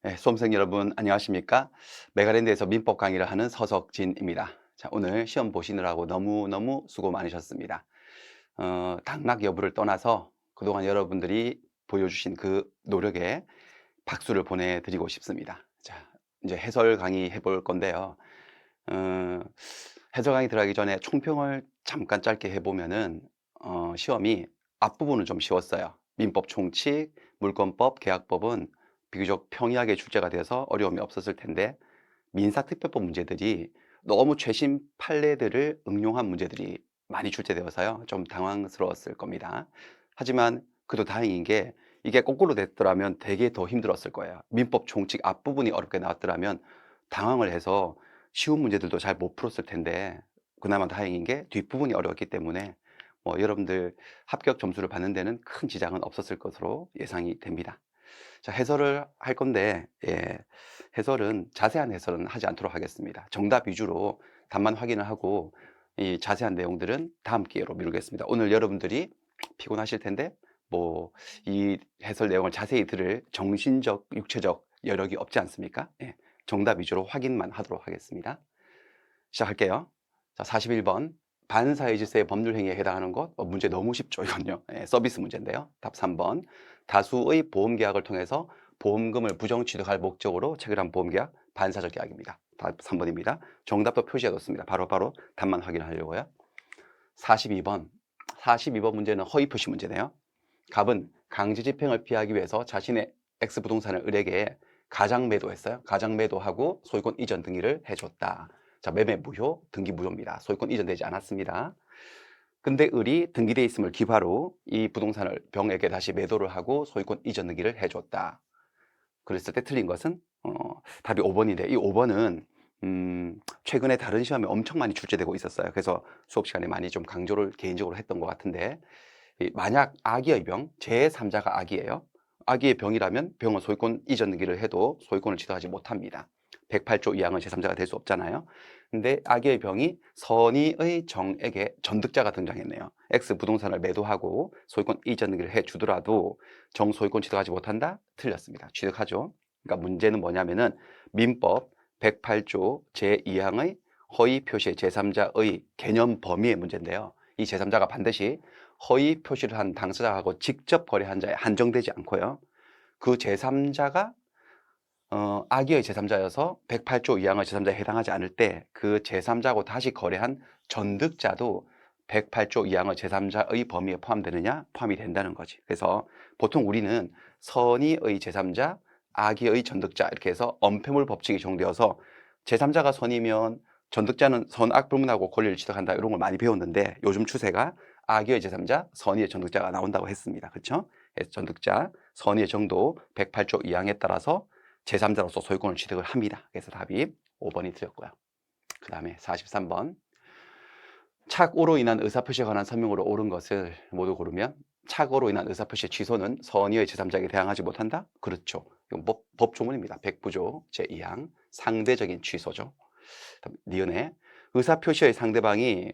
네, 수험생 여러분 안녕하십니까? 메가랜드에서 민법 강의를 하는 서석진입니다. 자, 오늘 시험 보시느라고 너무너무 수고 많으셨습니다. 당락 여부를 떠나서 그동안 여러분들이 보여주신 그 노력에 박수를 보내드리고 싶습니다. 자, 이제 해설 강의 해볼 건데요. 어, 해설 강의 들어가기 전에 총평을 잠깐 짧게 해보면은 시험이 앞부분은 좀 쉬웠어요. 민법 총칙, 물권법, 계약법은 비교적 평이하게 출제가 돼서 어려움이 없었을 텐데 민사특별법 문제들이 너무 최신 판례들을 응용한 문제들이 많이 출제되어서요. 좀 당황스러웠을 겁니다. 하지만 그래도 다행인 게 이게 거꾸로 됐더라면 되게 더 힘들었을 거예요. 민법 총칙 앞부분이 어렵게 나왔더라면 당황을 해서 쉬운 문제들도 잘 못 풀었을 텐데 그나마 다행인 게 뒷부분이 어려웠기 때문에 여러분들 합격 점수를 받는 데는 큰 지장은 없었을 것으로 예상이 됩니다. 자, 해설을 할 건데, 해설은, 자세한 해설은 하지 않도록 하겠습니다. 정답 위주로 답만 확인을 하고, 이 자세한 내용들은 다음 기회로 미루겠습니다. 오늘 여러분들이 피곤하실 텐데, 이 해설 내용을 자세히 들을 정신적, 육체적 여력이 없지 않습니까? 정답 위주로 확인만 하도록 하겠습니다. 시작할게요. 자, 41번. 반사의 질서의 법률 행위에 해당하는 것. 문제 너무 쉽죠, 이건요. 서비스 문제인데요. 답 3번. 다수의 보험 계약을 통해서 보험금을 부정 취득할 목적으로 체결한 보험 계약, 반사적 계약입니다. 답 3번입니다. 정답도 표시해뒀습니다. 바로 답만 확인하려고요. 42번. 42번 문제는 허위 표시 문제네요. 갑은 강제 집행을 피하기 위해서 자신의 X 부동산을 을에게 가장 매도했어요. 가장 매도하고 소유권 이전 등기를 해줬다. 자, 매매 무효, 등기 무효입니다. 소유권 이전되지 않았습니다. 근데 을이 등기돼 있음을 기화로 이 부동산을 병에게 다시 매도를 하고 소유권 이전 등기를 해줬다. 그랬을 때 틀린 것은 답이 5번인데 이 5번은 최근에 다른 시험에 엄청 많이 출제되고 있었어요. 그래서 수업 시간에 많이 좀 강조를 개인적으로 했던 것 같은데 만약 악의의 병, 제3자가 악의예요. 악의의 병이라면 병은 소유권 이전 등기를 해도 소유권을 취득하지 못합니다. 108조 2항은 제3자가 될 수 없잖아요. 근데 악의의 병이 선의의 정에게 전득자가 등장했네요. X 부동산을 매도하고 소유권 이전 등기를 해주더라도 정 소유권 취득하지 못한다? 틀렸습니다. 취득하죠. 그러니까 문제는 뭐냐면은 민법 108조 제2항의 허위 표시 제3자의 개념 범위의 문제인데요. 이 제3자가 반드시 허위 표시를 한 당사자하고 직접 거래한 자에 한정되지 않고요. 그 제3자가 악의의 제3자여서 108조 2항의 제3자에 해당하지 않을 때 그 제3자하고 다시 거래한 전득자도 108조 2항의 제3자의 범위에 포함되느냐? 포함이 된다는 거지. 그래서 보통 우리는 선의의 제3자, 악의의 전득자 이렇게 해서 엄폐물 법칙이 적용되어서 제3자가 선이면 전득자는 선악 불문하고 권리를 취득한다 이런 걸 많이 배웠는데 요즘 추세가 악의의 제3자, 선의의 전득자가 나온다고 했습니다. 그렇죠? 전득자, 선의의 정도 108조 2항에 따라서 제3자로서 소유권을 취득을 합니다. 그래서 답이 5번이 틀렸고요. 그 다음에 43번. 착오로 인한 의사표시에 관한 설명으로 옳은 것을 모두 고르면 착오로 인한 의사표시 취소는 선의의 제3자에게 대항하지 못한다? 그렇죠. 이건 법조문입니다. 백부조 제2항 상대적인 취소죠. 니은에 의사표시의 상대방이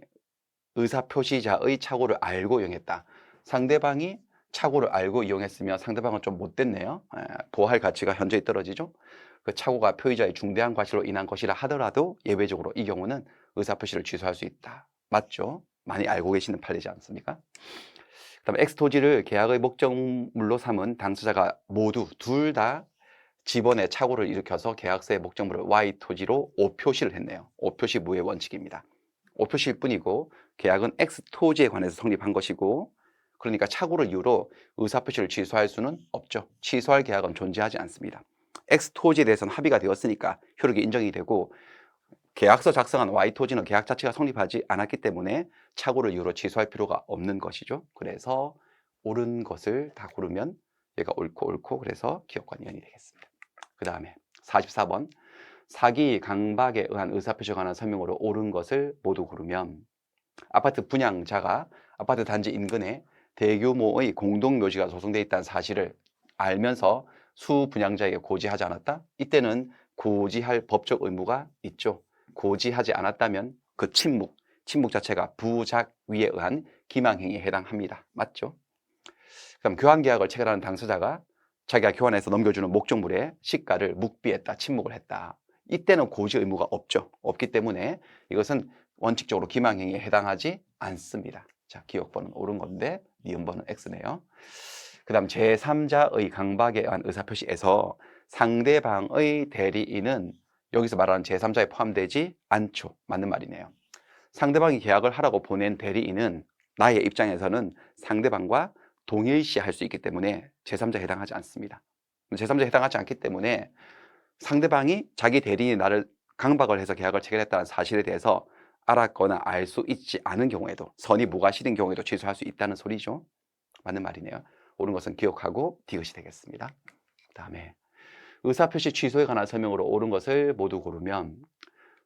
의사표시자의 착오를 알고 이용했다. 상대방이 착오를 알고 이용했으면 상대방은 좀 못됐네요. 보호할 가치가 현저히 떨어지죠. 그 착오가 표의자의 중대한 과실로 인한 것이라 하더라도 예외적으로 이 경우는 의사표시를 취소할 수 있다. 맞죠? 많이 알고 계시는 판례지 않습니까? 그다음에 X토지를 계약의 목적물로 삼은 당사자가 모두 둘 다 지번에 착오를 일으켜서 계약서의 목적물을 Y토지로 오표시를 했네요. 오표시 무효의 원칙입니다. 오표시일 뿐이고 계약은 X토지에 관해서 성립한 것이고 그러니까 착오를 이유로 의사표시를 취소할 수는 없죠. 취소할 계약은 존재하지 않습니다. X토지에 대해서는 합의가 되었으니까 효력이 인정이 되고 계약서 작성한 Y토지는 계약 자체가 성립하지 않았기 때문에 착오를 이유로 취소할 필요가 없는 것이죠. 그래서 옳은 것을 다 고르면 얘가 옳고 그래서 기업과 니은이 되겠습니다. 그 다음에 44번 사기, 강박에 의한 의사표시에 관한 설명으로 옳은 것을 모두 고르면 아파트 분양자가 아파트 단지 인근에 대규모의 공동묘지가 조성되어 있다는 사실을 알면서 수분양자에게 고지하지 않았다? 이때는 고지할 법적 의무가 있죠. 고지하지 않았다면 그 침묵 자체가 부작위에 의한 기망행위에 해당합니다. 맞죠? 그럼 교환계약을 체결하는 당사자가 자기가 교환해서 넘겨주는 목적물의 시가를 묵비했다, 침묵을 했다. 이때는 고지 의무가 없죠. 없기 때문에 이것은 원칙적으로 기망행위에 해당하지 않습니다. 자, 기억번은 옳은 건데 니은번은 X네요. 그 다음 제3자의 강박에 의한 의사표시에서 상대방의 대리인은 여기서 말하는 제3자에 포함되지 않죠. 맞는 말이네요. 상대방이 계약을 하라고 보낸 대리인은 나의 입장에서는 상대방과 동일시할 수 있기 때문에 제3자에 해당하지 않습니다. 제3자에 해당하지 않기 때문에 상대방이 자기 대리인이 나를 강박을 해서 계약을 체결했다는 사실에 대해서 알았거나 알 수 있지 않은 경우에도, 선이 무과실인 경우에도 취소할 수 있다는 소리죠. 맞는 말이네요. 옳은 것은 기억하고 디귿이 되겠습니다. 그 다음에 의사표시 취소에 관한 설명으로 옳은 것을 모두 고르면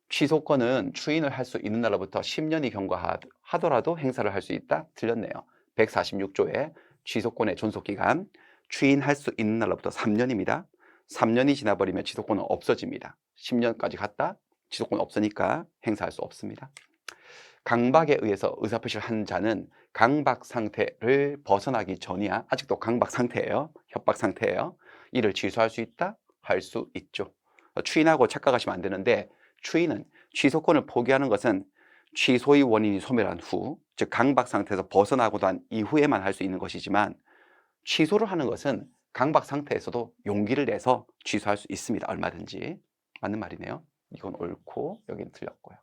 취소권은 추인을 할 수 있는 날로부터 10년이 경과하더라도 행사를 할 수 있다? 틀렸네요. 146조에 취소권의 존속기간, 추인할 수 있는 날로부터 3년입니다. 3년이 지나버리면 취소권은 없어집니다. 10년까지 갔다 취소권 없으니까 행사할 수 없습니다. 강박에 의해서 의사표시를 한 자는 강박 상태를 벗어나기 전이야. 아직도 강박 상태예요. 협박 상태예요. 이를 취소할 수 있다? 할 수 있죠. 추인하고 착각하시면 안 되는데, 추인은 취소권을 포기하는 것은 취소의 원인이 소멸한 후, 즉 강박 상태에서 벗어나고 난 이후에만 할 수 있는 것이지만, 취소를 하는 것은 강박 상태에서도 용기를 내서 취소할 수 있습니다. 얼마든지. 맞는 말이네요. 이건 옳고 여기는 틀렸고요.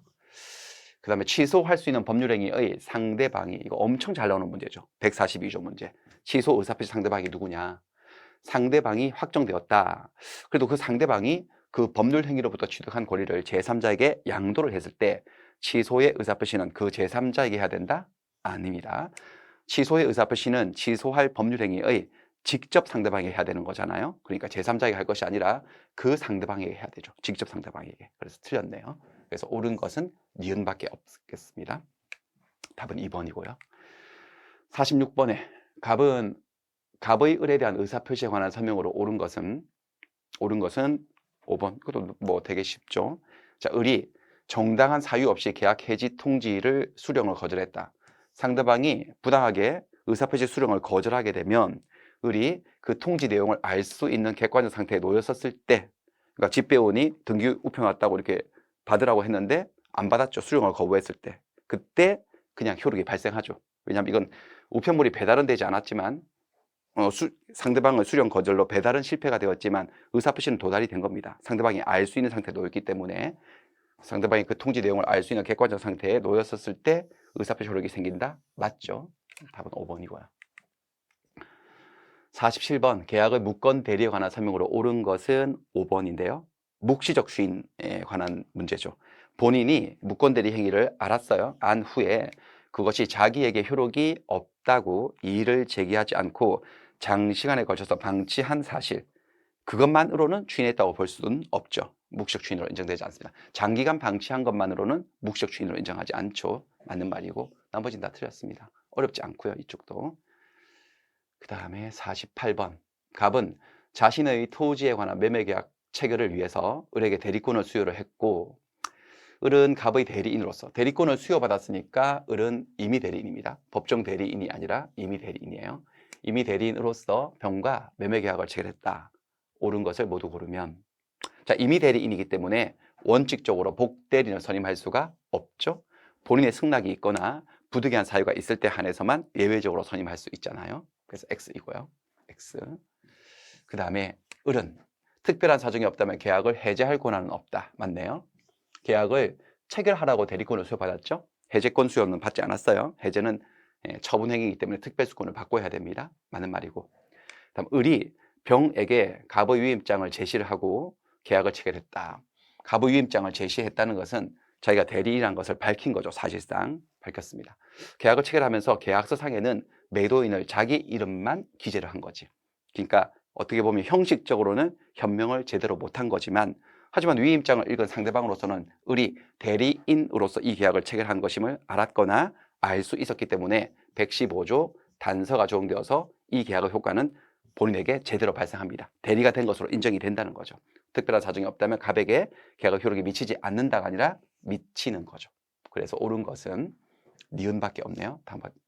그 다음에 취소할 수 있는 법률행위의 상대방이, 이거 엄청 잘 나오는 문제죠. 142조 문제. 취소 의사표시 상대방이 누구냐. 상대방이 확정되었다. 그래도 그 상대방이 그 법률행위로부터 취득한 권리를 제3자에게 양도를 했을 때 취소의 의사표시는 그 제3자에게 해야 된다? 아닙니다. 취소의 의사표시는 취소할 법률행위의 직접 상대방에게 해야 되는 거잖아요. 그러니까 제3자에게 할 것이 아니라 그 상대방에게 해야 되죠. 직접 상대방에게. 그래서 틀렸네요. 그래서 옳은 것은 니은밖에 없겠습니다. 답은 2번이고요. 46번에 갑의 을에 대한 의사표시에 관한 설명으로 옳은 것은 5번. 그것도 뭐 되게 쉽죠. 자, 을이 정당한 사유 없이 계약 해지 통지를 수령을 거절했다. 상대방이 부당하게 의사표시 수령을 거절하게 되면 을이 그 통지 내용을 알 수 있는 객관적 상태에 놓였었을 때, 그러니까 집배원이 등기 우편 왔다고 이렇게 받으라고 했는데 안 받았죠. 수령을 거부했을 때. 그때 그냥 효력이 발생하죠. 왜냐하면 이건 우편물이 배달은 되지 않았지만 상대방의 수령 거절로 배달은 실패가 되었지만 의사표시는 도달이 된 겁니다. 상대방이 알 수 있는 상태에 놓였기 때문에 상대방이 그 통지 내용을 알 수 있는 객관적 상태에 놓였었을 때 의사표시 효력이 생긴다? 맞죠? 답은 5번이고요. 47번 계약의 무권 대리에 관한 설명으로 옳은 것은 5번인데요. 묵시적 주인에 관한 문제죠. 본인이 무권 대리 행위를 알았어요. 안 후에 그것이 자기에게 효력이 없다고 이의를 제기하지 않고 장시간에 걸쳐서 방치한 사실, 그것만으로는 추인했다고 볼 수는 없죠. 묵시적 추인으로 인정되지 않습니다. 장기간 방치한 것만으로는 묵시적 추인으로 인정하지 않죠. 맞는 말이고 나머지는 다 틀렸습니다. 어렵지 않고요. 이쪽도. 그 다음에 48번 갑은 자신의 토지에 관한 매매계약 체결을 위해서 을에게 대리권을 수여를 했고, 을은 갑의 대리인으로서 대리권을 수여받았으니까 을은 임의 대리인입니다. 법정 대리인이 아니라 임의 대리인이에요. 임의 대리인으로서 병과 매매계약을 체결했다. 옳은 것을 모두 고르면, 자, 임의 대리인이기 때문에 원칙적으로 복대리인을 선임할 수가 없죠. 본인의 승낙이 있거나 부득이한 사유가 있을 때 한해서만 예외적으로 선임할 수 있잖아요. 그래서 X이고요. X. 그 다음에 을은 특별한 사정이 없다면 계약을 해제할 권한은 없다. 맞네요. 계약을 체결하라고 대리권을 수여받았죠. 해제권 수여는 받지 않았어요. 해제는 처분행위이기 때문에 특별수권을 받고 해야 됩니다. 맞는 말이고. 다음 을이 병에게 갑의 위임장을 제시를 하고 계약을 체결했다. 갑의 위임장을 제시했다는 것은 자기가 대리인이라는 것을 밝힌 거죠. 사실상 밝혔습니다. 계약을 체결하면서 계약서 상에는 매도인을 자기 이름만 기재를 한 거지. 그러니까 어떻게 보면 형식적으로는 현명을 제대로 못한 거지만, 하지만 위임장을 읽은 상대방으로서는 을이 대리인으로서 이 계약을 체결한 것임을 알았거나 알 수 있었기 때문에 115조 단서가 적용되어서 이 계약의 효과는 본인에게 제대로 발생합니다. 대리가 된 것으로 인정이 된다는 거죠. 특별한 사정이 없다면 갑에게 계약의 효력이 미치지 않는다가 아니라 미치는 거죠. 그래서 옳은 것은 니은밖에 없네요.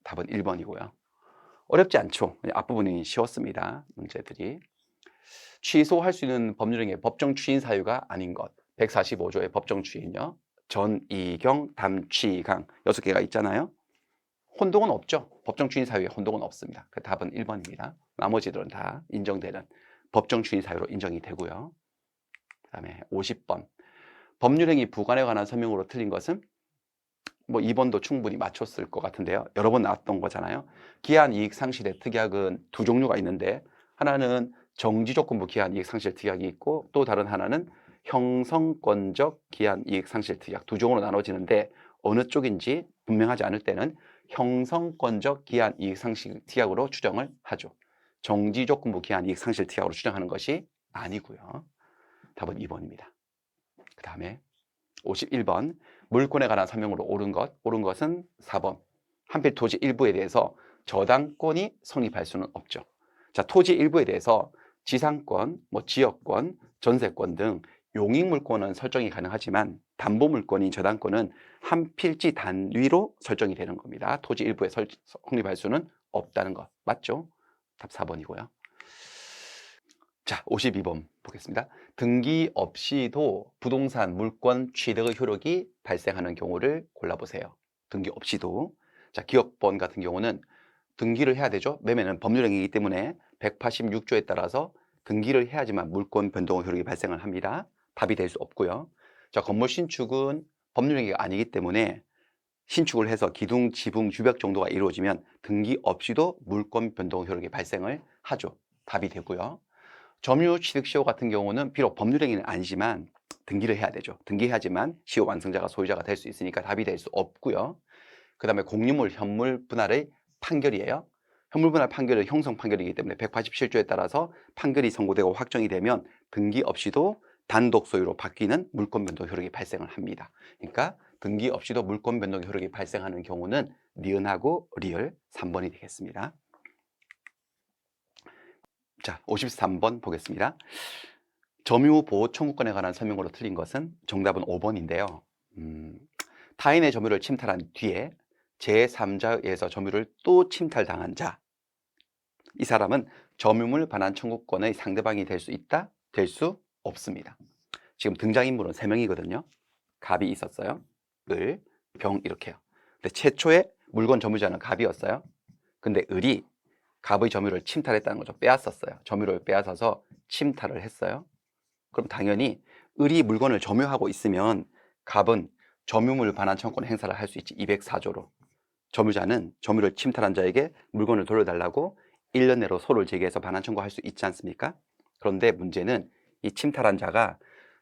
답은 1번이고요. 어렵지 않죠. 앞부분이 쉬웠습니다. 문제들이. 취소할 수 있는 법률행위의 법정 추인 사유가 아닌 것. 145조의 법정 추인요. 전, 이경, 담, 취, 강 6개가 있잖아요. 혼동은 없죠. 법정 추인 사유에 혼동은 없습니다. 그 답은 1번입니다. 나머지들은 다 인정되는 법정 추인 사유로 인정이 되고요. 그 다음에 50번. 법률행위 부관에 관한 설명으로 틀린 것은 뭐 2번도 충분히 맞췄을 것 같은데요. 여러 번 나왔던 거잖아요. 기한 이익 상실의 특약은 두 종류가 있는데 하나는 정지조건부 기한 이익 상실 특약이 있고 또 다른 하나는 형성권적 기한 이익 상실 특약 두 종으로 나눠지는데 어느 쪽인지 분명하지 않을 때는 형성권적 기한 이익 상실 특약으로 추정을 하죠. 정지조건부 기한 이익 상실 특약으로 추정하는 것이 아니고요. 답은 2번입니다. 그 다음에 51번 물권에 관한 설명으로 옳은 것은 4번 한필 토지 일부에 대해서 저당권이 성립할 수는 없죠. 자, 토지 일부에 대해서 지상권, 지역권, 전세권 등 용익물권은 설정이 가능하지만 담보물권인 저당권은 한 필지 단위로 설정이 되는 겁니다. 토지 일부에 성립할 수는 없다는 것 맞죠? 답 4번이고요. 자, 52번 보겠습니다. 등기 없이도 부동산 물권 취득의 효력이 발생하는 경우를 골라보세요. 등기 없이도. 자, 기업번 같은 경우는 등기를 해야 되죠. 매매는 법률행위이기 때문에 186조에 따라서 등기를 해야지만 물권 변동 효력이 발생을 합니다. 답이 될 수 없고요. 자, 건물 신축은 법률행위가 아니기 때문에 신축을 해서 기둥, 지붕, 주벽 정도가 이루어지면 등기 없이도 물권 변동 효력이 발생을 하죠. 답이 되고요. 점유 취득 시효 같은 경우는 비록 법률행위는 아니지만 등기를 해야 되죠. 등기해야지만 시효 완성자가 소유자가 될 수 있으니까 답이 될 수 없고요. 그 다음에 공유물, 현물 분할의 판결이에요. 현물 분할 판결은 형성 판결이기 때문에 187조에 따라서 판결이 선고되고 확정이 되면 등기 없이도 단독 소유로 바뀌는 물권 변동 효력이 발생을 합니다. 그러니까 등기 없이도 물권 변동 효력이 발생하는 경우는 니은하고 리을 3번이 되겠습니다. 자, 53번 보겠습니다. 점유보호 청구권에 관한 설명으로 틀린 것은 정답은 5번인데요. 타인의 점유를 침탈한 뒤에 제3자에 의해서 점유를 또 침탈당한 자, 이 사람은 점유물 반환 청구권의 상대방이 될 수 있다? 될 수 없습니다. 지금 등장인물은 3명이거든요. 갑이 있었어요. 을, 병 이렇게요. 근데 최초의 물건 점유자는 갑이었어요. 근데 을이 갑의 점유를 침탈했다는 거죠. 빼앗았어요. 점유를 빼앗아서 침탈을 했어요. 그럼 당연히 을이 물건을 점유하고 있으면 갑은 점유물 반환 청구권 행사를 할 수 있지. 204조로. 점유자는 점유를 침탈한 자에게 물건을 돌려달라고 1년 내로 소를 제기해서 반환 청구할 수 있지 않습니까? 그런데 문제는 이 침탈한 자가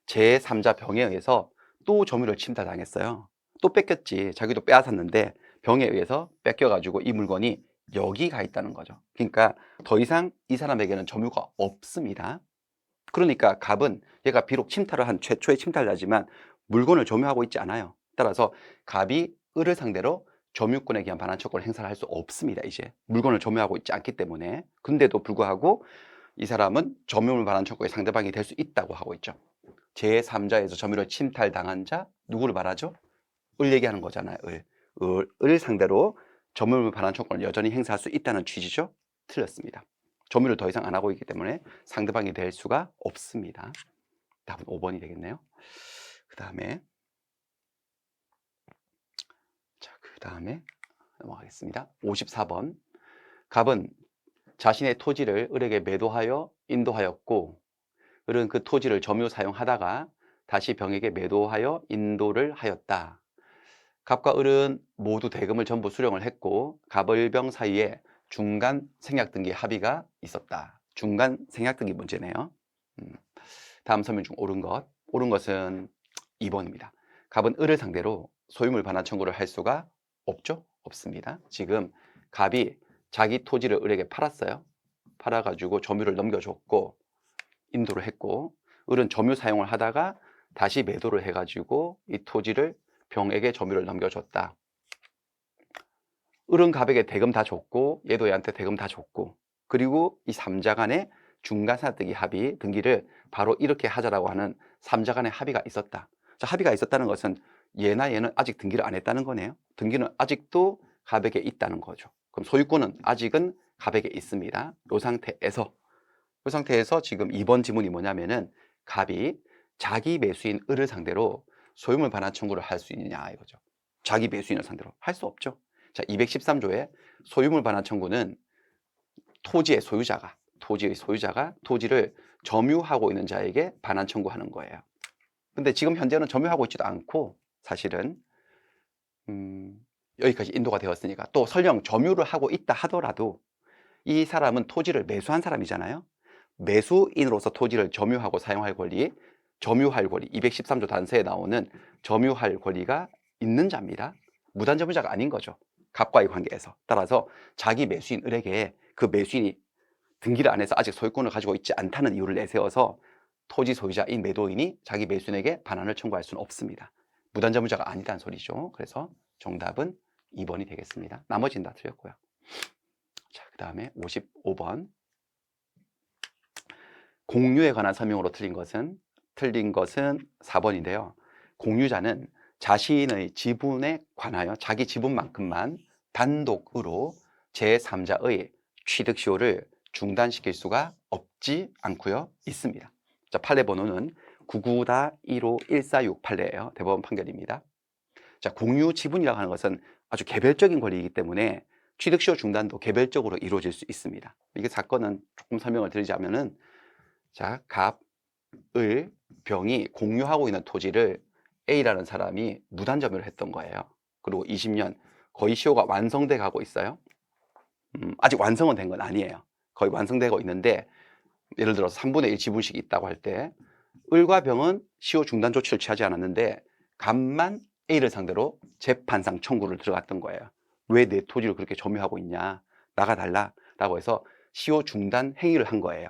제3자 병에 의해서 또 점유를 침탈당했어요. 또 뺏겼지. 자기도 빼앗았는데 병에 의해서 뺏겨가지고 이 물건이 여기 가 있다는 거죠. 그러니까 더 이상 이 사람에게는 점유가 없습니다. 그러니까 갑은 얘가 비록 침탈을 한 최초의 침탈자지만 물건을 점유하고 있지 않아요. 따라서 갑이 을을 상대로 점유권에 기한 반환 청구를 행사를 할 수 없습니다. 이제 물건을 점유하고 있지 않기 때문에. 근데도 불구하고 이 사람은 점유물 반환 청구의 상대방이 될 수 있다고 하고 있죠. 제3자에서 점유를 침탈당한 자 누구를 말하죠? 을 얘기하는 거잖아요. 을 상대로 점유물 반환 청구를 여전히 행사할 수 있다는 취지죠. 틀렸습니다. 점유를 더 이상 안 하고 있기 때문에 상대방이 될 수가 없습니다. 답은 5번이 되겠네요. 그 다음에 넘어가겠습니다. 54번. 갑은 자신의 토지를 을에게 매도하여 인도하였고 을은 그 토지를 점유 사용하다가 다시 병에게 매도하여 인도를 하였다. 갑과 을은 모두 대금을 전부 수령을 했고 갑을병 사이에 중간 생략등기 합의가 있었다. 중간 생략등기 문제네요. 다음 설명 중 옳은 것은 2번입니다. 갑은 을을 상대로 소유물 반환 청구를 할 수가 없죠? 없습니다. 지금 갑이 자기 토지를 을에게 팔았어요. 팔아가지고 점유를 넘겨줬고 인도를 했고 을은 점유 사용을 하다가 다시 매도를 해가지고 이 토지를 병에게 점유를 넘겨줬다. 을은 갑에게 대금 다 줬고 얘도 얘한테 대금 다 줬고 그리고 이 3자 간의 중간사등기 합의 등기를 바로 이렇게 하자라고 하는 3자 간의 합의가 있었다. 자, 합의가 있었다는 것은 얘나 얘는 아직 등기를 안 했다는 거네요. 등기는 아직도 갑에게 있다는 거죠. 그럼 소유권은 아직은 갑에게 있습니다. 이 상태에서 그 상태에서 지금 2번 지문이 뭐냐면은 갑이 자기 매수인 을을 상대로 소유물 반환 청구를 할 수 있느냐 이거죠. 자기 매수인을 상대로 할 수 없죠. 자, 213조의 소유물 반환 청구는 토지의 소유자가 토지를 점유하고 있는 자에게 반환 청구하는 거예요. 근데 지금 현재는 점유하고 있지도 않고 사실은 여기까지 인도가 되었으니까, 또 설령 점유를 하고 있다 하더라도 이 사람은 토지를 매수한 사람이잖아요. 매수인으로서 토지를 점유하고 사용할 권리, 점유할 권리, 213조 단서에 나오는 점유할 권리가 있는 자입니다. 무단 점유자가 아닌 거죠. 갑과의 관계에서. 따라서 자기 매수인 을에게 그 매수인이 등기를 안 해서 아직 소유권을 가지고 있지 않다는 이유를 내세워서 토지 소유자인 매도인이 자기 매수인에게 반환을 청구할 수는 없습니다. 무단 점유자가 아니다는 소리죠. 그래서 정답은 2번이 되겠습니다. 나머지는 다 틀렸고요. 자, 그 다음에 55번. 공유에 관한 설명으로 틀린 것은 4번인데요. 공유자는 자신의 지분에 관하여 자기 지분만큼만 단독으로 제3자의 취득시효를 중단시킬 수가 없지 않고요. 있습니다. 자, 판례 번호는 99-151468예요. 대법원 판결입니다. 자, 공유 지분이라고 하는 것은 아주 개별적인 권리이기 때문에 취득시효 중단도 개별적으로 이루어질 수 있습니다. 이게 사건은 조금 설명을 드리자면은, 자, 갑, 을, 병이 공유하고 있는 토지를 A라는 사람이 무단 점유를 했던 거예요. 그리고 20년 거의 시효가 완성돼 가고 있어요. 아직 완성은 된 건 아니에요. 거의 완성되고 있는데, 예를 들어서 3분의 1 지분씩이 있다고 할 때 을과 병은 시효 중단 조치를 취하지 않았는데 갑만 A를 상대로 재판상 청구를 들어갔던 거예요. 왜 내 토지를 그렇게 점유하고 있냐, 나가달라 라고 해서 시효 중단 행위를 한 거예요.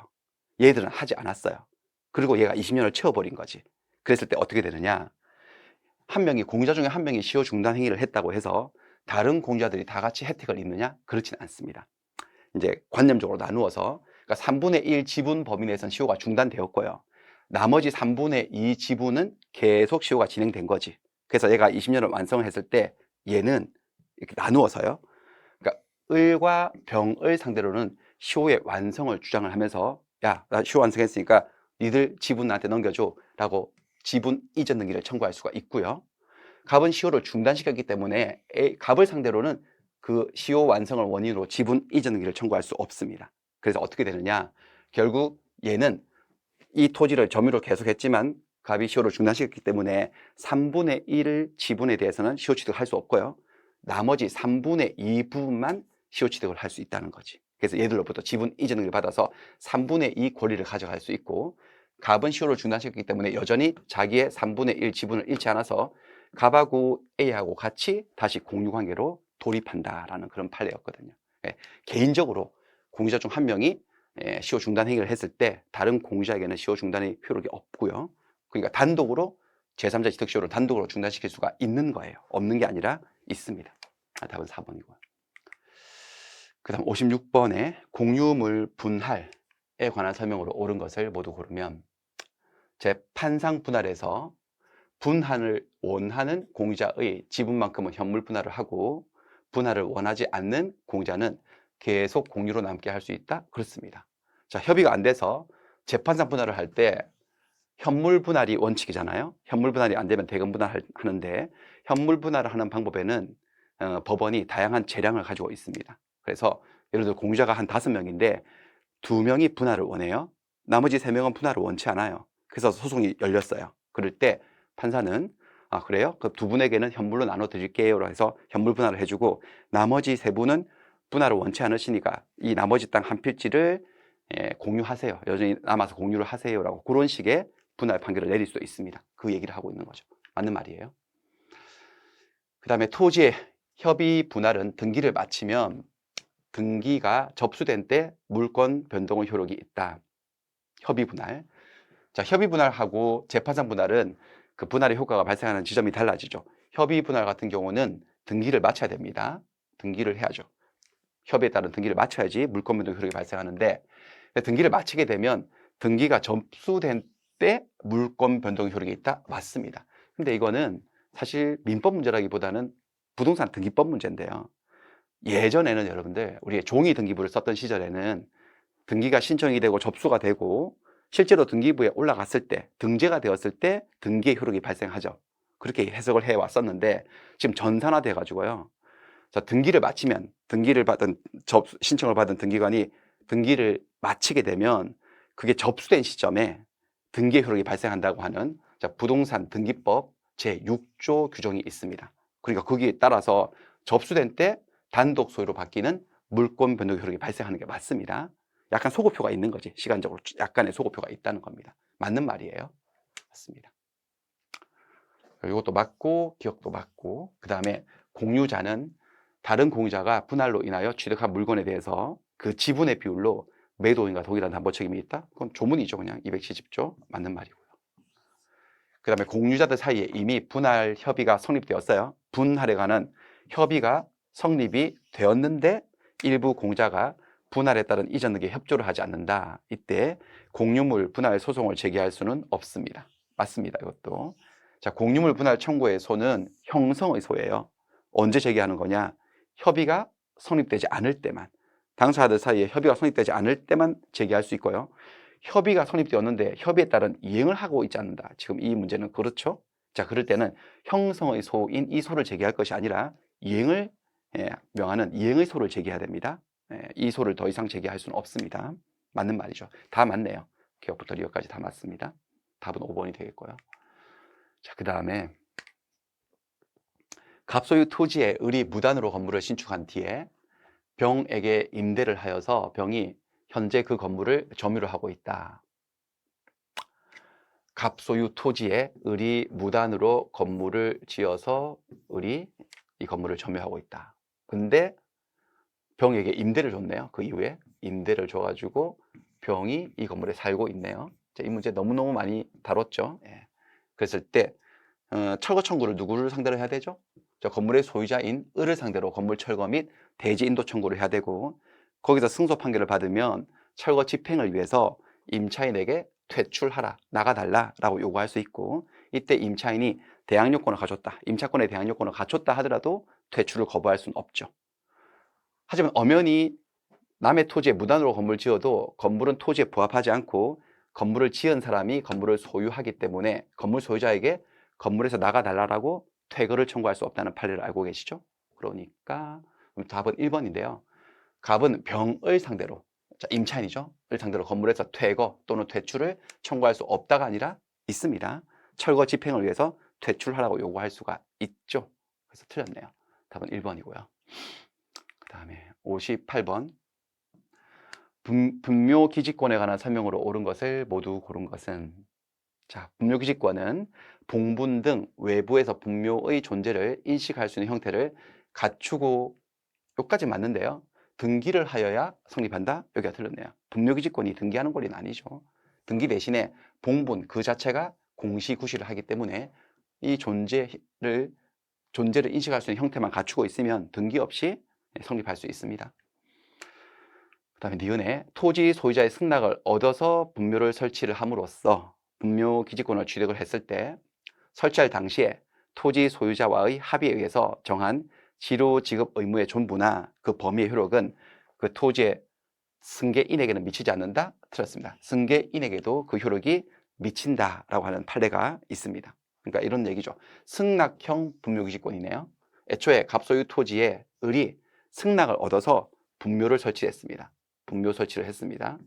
얘들은 하지 않았어요. 그리고 얘가 20년을 채워버린 거지. 그랬을 때 어떻게 되느냐, 한 명이, 공유자 중에 한 명이 시효 중단 행위를 했다고 해서 다른 공유자들이 다 같이 혜택을 입느냐? 그렇지는 않습니다. 이제 관념적으로 나누어서, 그러니까 3분의 1 지분 범위 내에서는 시효가 중단되었고요. 나머지 3분의 2 지분은 계속 시효가 진행된 거지. 그래서 얘가 20년을 완성했을 때 얘는 이렇게 나누어서요. 그러니까 을과 병을 상대로는 시효의 완성을 주장을 하면서, 야, 나 시효 완성했으니까 니들 지분 나한테 넘겨줘 라고 지분 이전 등기를 청구할 수가 있고요. 갑은 시효를 중단시켰기 때문에 갑을 상대로는 그 시효 완성을 원인으로 지분 이전 등기를 청구할 수 없습니다. 그래서 어떻게 되느냐, 결국 얘는 이 토지를 점유로 계속했지만 갑이 시효를 중단시켰기 때문에 3분의 1 지분에 대해서는 시효 취득을 할 수 없고요. 나머지 3분의 2 부분만 시효 취득을 할 수 있다는 거지. 그래서 얘들로부터 지분 이전 등기를 받아서 3분의 2 권리를 가져갈 수 있고, 갑은 시효를 중단시켰기 때문에 여전히 자기의 3분의 1 지분을 잃지 않아서 갑하고 A하고 같이 다시 공유관계로 돌입한다라는 그런 판례였거든요. 예, 개인적으로 공유자 중 한 명이 시효 중단 행위를 했을 때 다른 공유자에게는 시효 중단의 효력이 없고요. 그러니까 단독으로 제3자 취득시효를 단독으로 중단시킬 수가 있는 거예요. 없는 게 아니라 있습니다. 답은 4번이고요. 그 다음 56번에 공유물 분할에 관한 설명으로 옳은 것을 모두 고르면, 재판상 분할에서 분할을 원하는 공유자의 지분만큼은 현물 분할을 하고 분할을 원하지 않는 공유자는 계속 공유로 남게 할 수 있다? 그렇습니다. 자, 협의가 안 돼서 재판상 분할을 할 때 현물 분할이 원칙이잖아요. 현물 분할이 안 되면 대금 분할을 하는데, 현물 분할을 하는 방법에는 법원이 다양한 재량을 가지고 있습니다. 그래서 예를 들어 공유자가 한 5명인데 2명이 분할을 원해요. 나머지 3명은 분할을 원치 않아요. 그래서 소송이 열렸어요. 그럴 때 판사는, 아, 그래요? 그 두 분에게는 현물로 나눠 드릴게요 라고 해서 현물 분할을 해주고, 나머지 3분은 분할을 원치 않으시니까 이 나머지 땅 한 필지를 공유하세요, 여전히 남아서 공유를 하세요 라고, 그런 식의 분할 판결을 내릴 수도 있습니다. 그 얘기를 하고 있는 거죠. 맞는 말이에요. 그 다음에 토지의 협의 분할은 등기를 마치면 등기가 접수된 때 물권 변동의 효력이 있다. 협의 분할. 자, 협의 분할하고 재판상 분할은 그 분할의 효과가 발생하는 지점이 달라지죠. 협의 분할 같은 경우는 등기를 마쳐야 됩니다. 등기를 해야죠. 협의에 따른 등기를 마쳐야지 물권 변동 효력이 발생하는데, 등기를 마치게 되면 등기가 접수된 때 물권 변동 효력이 있다? 맞습니다. 근데 이거는 사실 민법 문제라기보다는 부동산 등기법 문제인데요. 예전에는 여러분들, 우리 종이 등기부를 썼던 시절에는 등기가 신청이 되고 접수가 되고 실제로 등기부에 올라갔을 때, 등재가 되었을 때 등기의 효력이 발생하죠. 그렇게 해석을 해 왔었는데 지금 전산화돼 가지고요. 자, 등기를 마치면 신청을 받은 등기관이 등기를 마치게 되면 그게 접수된 시점에 등기의 효력이 발생한다고 하는 부동산 등기법 제6조 규정이 있습니다. 그러니까 거기에 따라서 접수된 때 단독 소유로 바뀌는 물권 변동 효력이 발생하는 게 맞습니다. 약간 소급표가 있는 거지. 시간적으로 약간의 소급표가 있다는 겁니다. 맞는 말이에요. 맞습니다. 이것도 맞고 기억도 맞고, 그 다음에 공유자는 다른 공유자가 분할로 인하여 취득한 물건에 대해서 그 지분의 비율로 매도인과 동일한 담보 책임이 있다? 그건 조문이죠. 그냥 270조 맞는 말이고요. 그 다음에 공유자들 사이에 이미 분할 협의가 성립되었어요. 분할에 관한 협의가 성립이 되었는데 일부 공자가 분할에 따른 이전 등기에 협조를 하지 않는다. 이때 공유물 분할 소송을 제기할 수는 없습니다. 맞습니다. 이것도. 자, 공유물 분할 청구의 소는 형성의 소예요. 언제 제기하는 거냐? 협의가 성립되지 않을 때만, 당사자들 사이에 협의가 성립되지 않을 때만 제기할 수 있고요. 협의가 성립되었는데 협의에 따른 이행을 하고 있지 않는다. 지금 이 문제는 그렇죠. 자, 그럴 때는 형성의 소인 이 소를 제기할 것이 아니라 이행을 명하는 이행의 소를 제기해야 됩니다. 이 소를 더 이상 제기할 수는 없습니다. 맞는 말이죠. 다 맞네요. 기억부터 리어까지 다 맞습니다. 답은 5번이 되겠고요. 자, 그 다음에 갑소유 토지에 을이 무단으로 건물을 신축한 뒤에 병에게 임대를 하여서 병이 현재 그 건물을 점유를 하고 있다. 갑소유 토지에 을이 무단으로 건물을 지어서 을이 이 건물을 점유하고 있다. 근데 병에게 임대를 줬네요. 그 이후에 임대를 줘가지고 병이 이 건물에 살고 있네요. 이 문제 너무너무 많이 다뤘죠. 그랬을 때 철거 청구를 누구를 상대로 해야 되죠? 건물의 소유자인 을을 상대로 건물 철거 및 대지 인도 청구를 해야 되고, 거기서 승소 판결을 받으면 철거 집행을 위해서 임차인에게 퇴출하라, 나가달라 라고 요구할 수 있고, 이때 임차인이 대항요건을 갖췄다, 임차권의 대항요건을 갖췄다 하더라도 퇴출을 거부할 수는 없죠. 하지만 엄연히 남의 토지에 무단으로 건물을 지어도 건물은 토지에 부합하지 않고 건물을 지은 사람이 건물을 소유하기 때문에 건물 소유자에게 건물에서 나가달라고 퇴거를 청구할 수 없다는 판례를 알고 계시죠? 그러니까 답은 1번인데요. 갑은 병을 상대로, 임차인이죠. 을 상대로 건물에서 퇴거 또는 퇴출을 청구할 수 없다가 아니라 있습니다. 철거 집행을 위해서 퇴출하라고 요구할 수가 있죠. 그래서 틀렸네요. 답은 1번이고요. 그 다음에 58번. 분묘기지권에 관한 설명으로 옳은 것을 모두 고른 것은? 자, 분묘기지권은 봉분 등 외부에서 분묘의 존재를 인식할 수 있는 형태를 갖추고, 여기까지 맞는데요. 등기를 하여야 성립한다? 여기가 틀렸네요. 분묘기지권이 등기하는 권리는 아니죠. 등기 대신에 봉분 그 자체가 공시구시를 하기 때문에 이 존재를 인식할 수 있는 형태만 갖추고 있으면 등기 없이 성립할 수 있습니다. 그 다음에 니은에 토지 소유자의 승낙을 얻어서 분묘를 설치를 함으로써 분묘 기지권을 취득을 했을 때 설치할 당시에 토지 소유자와의 합의에 의해서 정한 지로 지급 의무의 존부나 그 범위의 효력은 그 토지의 승계인에게는 미치지 않는다? 틀렸습니다. 승계인에게도 그 효력이 미친다라고 하는 판례가 있습니다. 그러니까 이런 얘기죠. 승낙형 분묘기지권이네요. 애초에 갑소유 토지에 을이 승낙을 얻어서 분묘를 설치했습니다. 분묘 설치를 했습니다.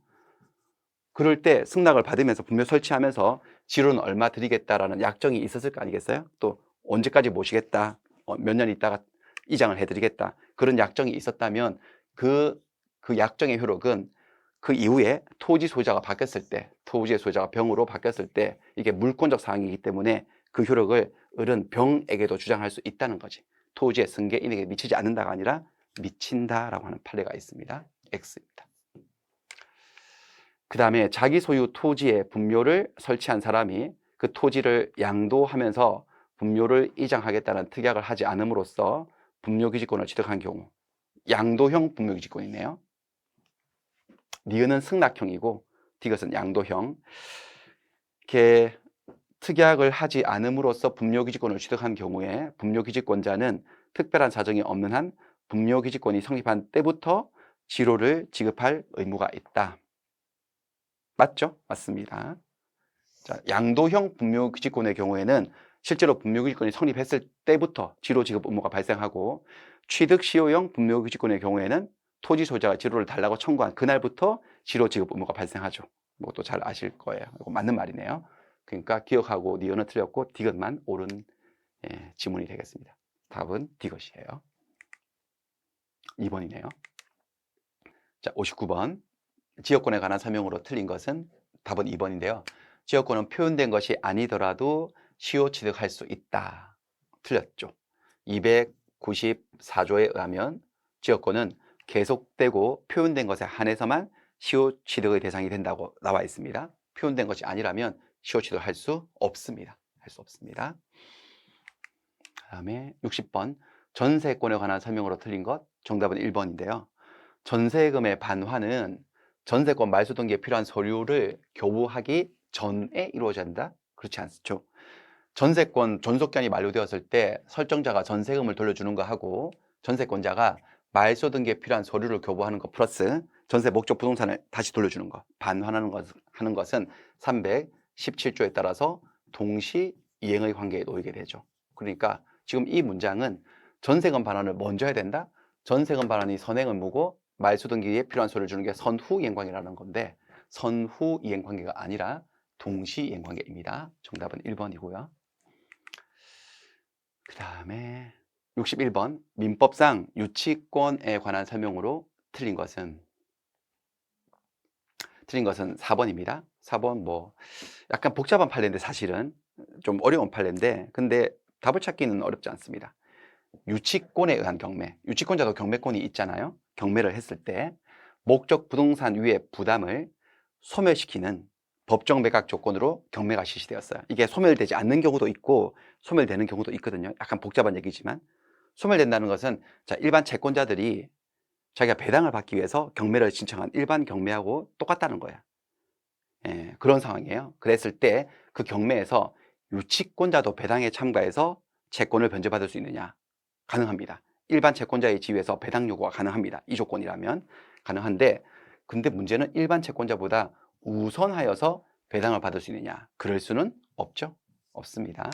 그럴 때 승낙을 받으면서 분묘 설치하면서 지로는 얼마 드리겠다라는 약정이 있었을 거 아니겠어요? 또 언제까지 모시겠다, 몇 년 있다가 이장을 해드리겠다, 그런 약정이 있었다면 그 약정의 효력은 그 이후에 토지 소유자가 바뀌었을 때, 토지의 소유자가 병으로 바뀌었을 때 이게 물권적 사항이기 때문에 그 효력을 을은 병에게도 주장할 수 있다는 거지. 토지의 승계인에게 미치지 않는다가 아니라 미친다라고 하는 판례가 있습니다. X입니다. 그 다음에 자기 소유 토지에 분묘를 설치한 사람이 그 토지를 양도하면서 분묘를 이장하겠다는 특약을 하지 않음으로써 분묘기지권을 취득한 경우, 양도형 분묘기지권이네요. 니은은 승낙형이고 디귿은 양도형. 이렇게 특약을 하지 않음으로써 분묘기지권을 취득한 경우에 분묘기지권자는 특별한 사정이 없는 한 분묘기지권이 성립한 때부터 지로를 지급할 의무가 있다. 맞죠? 맞습니다. 자, 양도형 분묘기지권의 경우에는 실제로 분묘기지권이 성립했을 때부터 지로 지급 의무가 발생하고, 취득 시효형 분묘기지권의 경우에는 토지 소유자가 지로를 달라고 청구한 그날부터 지로 지급 의무가 발생하죠. 이것도 잘 아실 거예요. 이거 맞는 말이네요. 그러니까 기억하고 니은은 틀렸고 디귿만 옳은 지문이 되겠습니다. 답은 디귿이에요. 2번이네요. 자, 59번. 지역권에 관한 설명으로 틀린 것은 답은 2번인데요. 지역권은 표현된 것이 아니더라도 시효 취득할 수 있다. 틀렸죠. 294조에 의하면 지역권은 계속되고 표현된 것에 한해서만 시효 취득의 대상이 된다고 나와 있습니다. 표현된 것이 아니라면 시효 취득을 할 수 없습니다. 할 수 없습니다. 그 다음에 60번. 전세권에 관한 설명으로 틀린 것, 정답은 1번인데요. 전세금의 반환은 전세권 말소 등기에 필요한 서류를 교부하기 전에 이루어져야 한다? 그렇지 않죠. 전세권 존속기한이 만료되었을 때 설정자가 전세금을 돌려주는 거 하고, 전세권자가 말소 등기에 필요한 서류를 교부하는 거 플러스 전세 목적 부동산을 다시 돌려주는 거, 반환하는 하는 것은 317조에 따라서 동시 이행의 관계에 놓이게 되죠. 그러니까 지금 이 문장은 전세금 반환을 먼저 해야 된다? 전세금 반환이 선행 의무고 말소 등기에 필요한 서류를 주는 게 선후 이행 관계라는 건데, 선후 이행 관계가 아니라 동시 이행 관계입니다. 정답은 1번이고요. 그 다음에 61번. 민법상 유치권에 관한 설명으로 틀린 것은 4번입니다. 4번 뭐 약간 복잡한 판례인데 사실은 좀 어려운 판례인데, 근데 답을 찾기는 어렵지 않습니다. 유치권에 의한 경매, 유치권자도 경매권이 있잖아요. 경매를 했을 때 목적 부동산 위의 부담을 소멸시키는 법정 매각 조건으로 경매가 실시되었어요. 이게 소멸되지 않는 경우도 있고 소멸되는 경우도 있거든요. 약간 복잡한 얘기지만, 소멸된다는 것은 자, 일반 채권자들이 자기가 배당을 받기 위해서 경매를 신청한 일반 경매하고 똑같다는 거야. 그런 상황이에요. 그랬을 때 그 경매에서 유치권자도 배당에 참가해서 채권을 변제받을 수 있느냐? 가능합니다. 일반 채권자의 지위에서 배당 요구가 가능합니다. 이 조건이라면 가능한데, 근데 문제는 일반 채권자보다 우선하여서 배당을 받을 수 있느냐? 그럴 수는 없죠. 없습니다.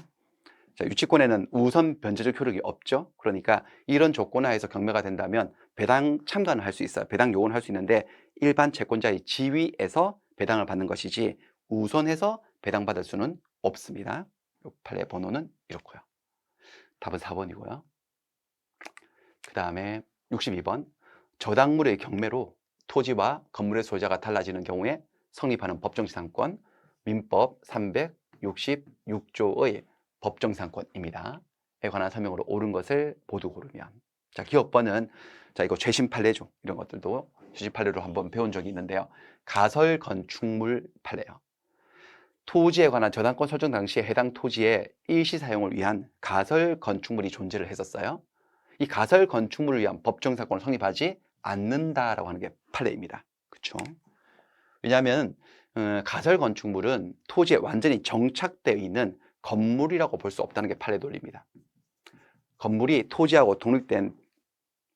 자, 유치권에는 우선 변제적 효력이 없죠. 그러니까 이런 조건 하에서 경매가 된다면 배당 참가는 할 수 있어요. 배당 요구는 할 수 있는데 일반 채권자의 지위에서 배당을 받는 것이지 우선해서 배당받을 수는 없습니다. 판례 번호는 이렇고요. 답은 4번이고요. 그 다음에 62번. 저당물의 경매로 토지와 건물의 소유자가 달라지는 경우에 성립하는 법정지상권, 민법 366조의 법정지상권입니다. 에 관한 설명으로 옳은 것을 모두 고르면. 자, 기업번은, 자, 이거 최신 판례죠. 이런 것들도 최신 판례로 한번 배운 적이 있는데요. 가설 건축물 판례요. 토지에 관한 저당권 설정 당시에 해당 토지의 일시 사용을 위한 가설 건축물이 존재를 했었어요. 이 가설 건축물을 위한 법정사건을 성립하지 않는다라고 하는 게 판례입니다. 그렇죠? 왜냐하면 가설 건축물은 토지에 완전히 정착되어 있는 건물이라고 볼 수 없다는 게 판례 논리입니다. 건물이 토지하고 독립된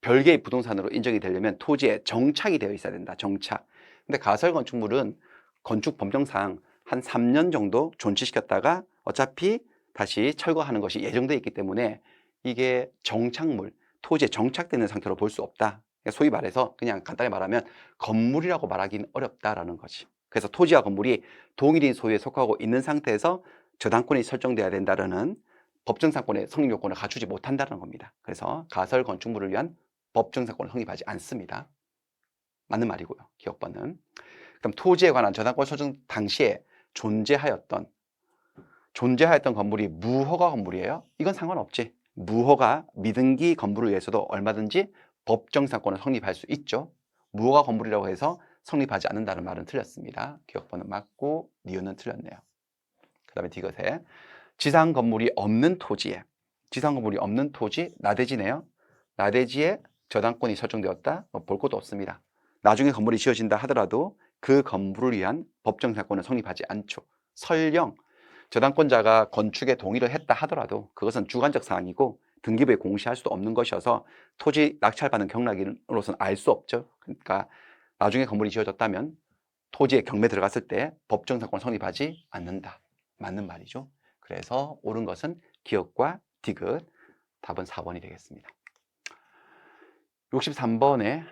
별개의 부동산으로 인정이 되려면 토지에 정착이 되어 있어야 된다. 정착. 근데 가설 건축물은 건축 법정상 한 3년 정도 존치시켰다가 어차피 다시 철거하는 것이 예정되어 있기 때문에 이게 정착물, 토지에 정착되는 상태로 볼 수 없다. 소위 말해서 그냥 간단히 말하면 건물이라고 말하기는 어렵다라는 거지. 그래서 토지와 건물이 동일인 소유에 속하고 있는 상태에서 저당권이 설정돼야 된다는 법정상권의 성립 요건을 갖추지 못한다는 겁니다. 그래서 가설 건축물을 위한 법정상권을 성립하지 않습니다. 맞는 말이고요. 기업번은. 그럼 토지에 관한 저당권 설정 당시에 존재하였던 건물이 무허가 건물이에요? 이건 상관없지. 무허가 미등기 건물을 위해서도 얼마든지 법정상권을 성립할 수 있죠. 무허가 건물이라고 해서 성립하지 않는다는 말은 틀렸습니다. 기억번은 맞고 니은은 틀렸네요. 그 다음에 디귿에 지상 건물이 없는 토지에, 지상 건물이 없는 토지, 나대지네요. 나대지에 저당권이 설정되었다? 볼 것도 없습니다. 나중에 건물이 지어진다 하더라도 그 건물을 위한 법정상권은 성립하지 않죠. 설령 저당권자가 건축에 동의를 했다 하더라도 그것은 주관적 사항이고 등기부에 공시할 수도 없는 것이어서 토지 낙찰받는 경락인으로서는 알 수 없죠. 그러니까 나중에 건물이 지어졌다면 토지에 경매 들어갔을 때 법정상권 성립하지 않는다. 맞는 말이죠. 그래서 옳은 것은 기역과 디귿. 답은 4번이 되겠습니다. 63번에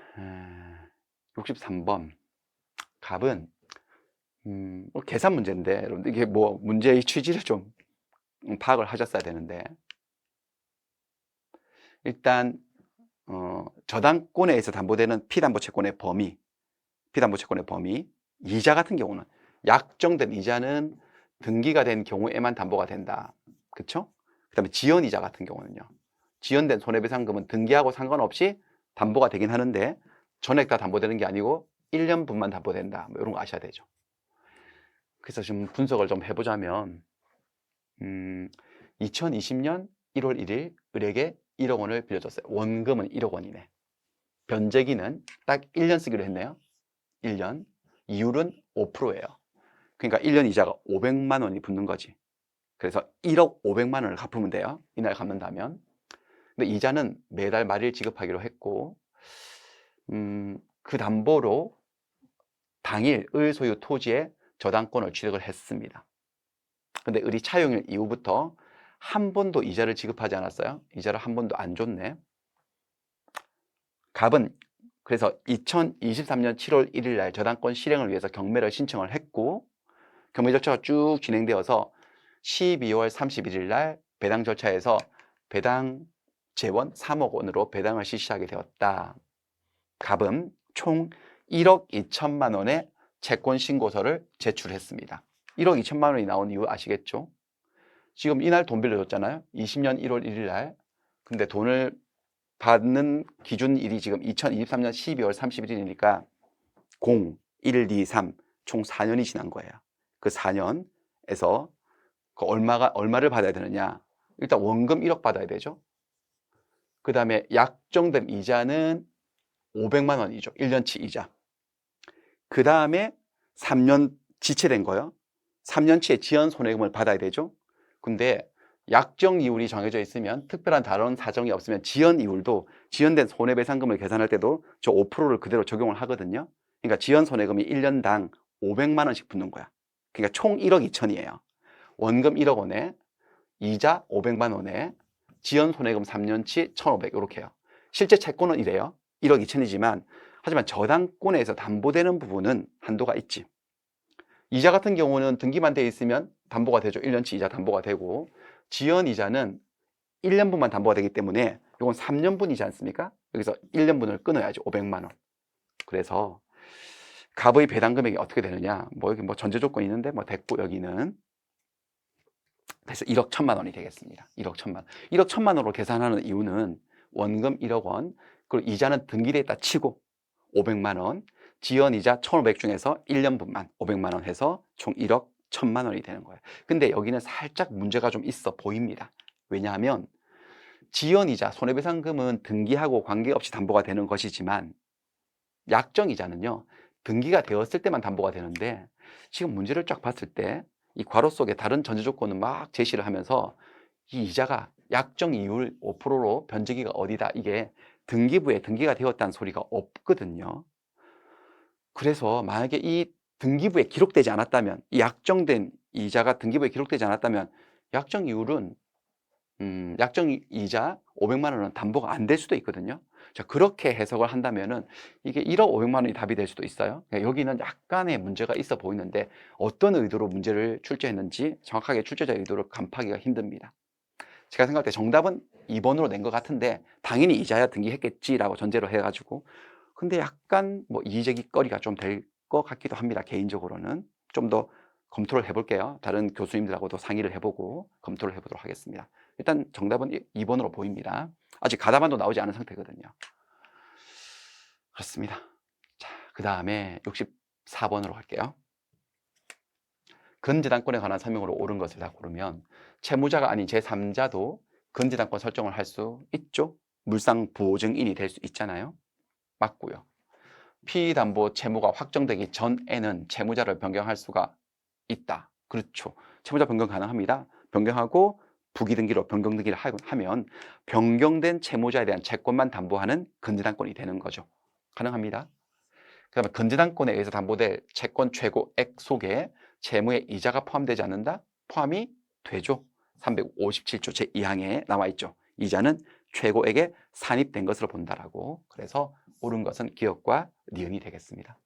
63번 갑은 계산 문제인데 여러분들 이게 뭐 문제의 취지를 좀 파악을 하셨어야 되는데 일단 저당권에 의해서 담보되는 피담보채권의 범위, 이자 같은 경우는 약정된 이자는 등기가 된 경우에만 담보가 된다. 그쵸? 그 다음에 지연이자 같은 경우는요. 지연된 손해배상금은 등기하고 상관없이 담보가 되긴 하는데 전액 다 담보되는 게 아니고 1년분만 담보된다. 뭐 이런 거 아셔야 되죠. 그래서 좀 분석을 좀 해보자면 2020년 1월 1일 을에게 1억 원을 빌려줬어요. 원금은 1억 원이네. 변제기는 딱 1년 쓰기로 했네요. 1년. 이율은 5%예요. 그러니까 1년 이자가 500만 원이 붙는 거지. 그래서 1억 500만 원을 갚으면 돼요. 이날 갚는다면. 근데 이자는 매달 말일 지급하기로 했고 그 담보로 당일 을 소유 토지의 저당권을 취득을 했습니다. 근데 을이 차용일 이후부터 한 번도 이자를 지급하지 않았어요. 이자를 한 번도 안 줬네. 갑은 그래서 2023년 7월 1일 날 저당권 실행을 위해서 경매를 신청을 했고 경매 절차가 쭉 진행되어서 12월 31일 날 배당 절차에서 배당 재원 3억 원으로 배당을 실시하게 되었다. 갑은 총 1억 2천만 원의 채권 신고서를 제출했습니다. 1억 2천만 원이 나온 이유 아시겠죠? 지금 이날 돈 빌려줬잖아요. 20년 1월 1일 날. 근데 돈을 받는 기준일이 지금 2023년 12월 31일이니까 0, 1, 2, 3 총 4년이 지난 거예요. 그 4년에서 얼마를 받아야 되느냐? 일단 원금 1억 받아야 되죠. 그 다음에 약정된 이자는 500만 원이죠. 1년치 이자. 그 다음에 3년 지체된 거요. 3년치의 지연 손해금을 받아야 되죠. 근데 약정 이율이 정해져 있으면 특별한 다른 사정이 없으면 지연 이율도 지연된 손해배상금을 계산할 때도 저 5%를 그대로 적용을 하거든요. 그러니까 지연 손해금이 1년당 500만 원씩 붙는 거야. 그러니까 총 1억 2천이에요. 원금 1억 원에 이자 500만 원에 지연 손해금 3년치 1,500 이렇게 해요. 실제 채권은 이래요. 1억 2천이지만 하지만 저당권에서 담보되는 부분은 한도가 있지. 이자 같은 경우는 등기만 돼 있으면 담보가 되죠. 1년치 이자 담보가 되고 지연 이자는 1년분만 담보가 되기 때문에 이건 3년분이지 않습니까? 여기서 1년분을 끊어야죠. 500만 원. 그래서 갑의 배당 금액이 어떻게 되느냐? 뭐 여기 뭐 전제 조건이 있는데 뭐 됐고 여기는 그래서 1억 1천만 원이 되겠습니다. 1억 1천만 원. 1억 1천만 원으로 계산하는 이유는 원금 1억 원, 그리고 이자는 등기돼 있다 치고 500만 원, 지연이자 1,500 중에서 1년분만 500만 원 해서 총 1억 1천만 원이 되는 거예요. 근데 여기는 살짝 문제가 좀 있어 보입니다. 왜냐하면 지연이자 손해배상금은 등기하고 관계없이 담보가 되는 것이지만 약정이자는요 등기가 되었을 때만 담보가 되는데 지금 문제를 쫙 봤을 때 이 괄호 속에 다른 전제 조건을 막 제시를 하면서 이 이자가 약정 이율 5%로 변제기가 어디다 이게 등기부에 등기가 되었다는 소리가 없거든요. 그래서 만약에 이 등기부에 기록되지 않았다면 이 약정된 이자가 등기부에 기록되지 않았다면 약정 이율은 약정 이자 500만 원은 담보가 안 될 수도 있거든요. 자, 그렇게 해석을 한다면은 이게 1억 500만 원이 답이 될 수도 있어요. 그러니까 여기는 약간의 문제가 있어 보이는데 어떤 의도로 문제를 출제했는지 정확하게 출제자의 의도를 간파하기가 힘듭니다. 제가 생각할 때 정답은 2번으로 낸 것 같은데 당연히 이자야 등기했겠지라고 전제로 해가지고 근데 약간 뭐 이의제기거리가 좀 될 것 같기도 합니다. 개인적으로는 좀 더 검토를 해볼게요. 다른 교수님들하고도 상의를 해보고 검토를 해보도록 하겠습니다. 일단 정답은 2번으로 보입니다. 아직 가다반도 나오지 않은 상태거든요. 그렇습니다. 자, 그 다음에 64번으로 갈게요. 근저당권에 관한 설명으로 옳은 것을 다 고르면 채무자가 아닌 제3자도 근저당권 설정을 할 수 있죠. 물상보증인이 될 수 있잖아요. 맞고요. 피담보 채무가 확정되기 전에는 채무자를 변경할 수가 있다. 그렇죠. 채무자 변경 가능합니다. 변경하고 부기등기로 변경등기를 하면 변경된 채무자에 대한 채권만 담보하는 근저당권이 되는 거죠. 가능합니다. 그다음에 건재당권에 의해서 담보될 채권 최고액 속에 채무의 이자가 포함되지 않는다? 포함이 되죠. 357조 제2항에 나와 있죠. 이자는 최고액에 산입된 것으로 본다라고. 그래서 옳은 것은 기억과 니은이 되겠습니다.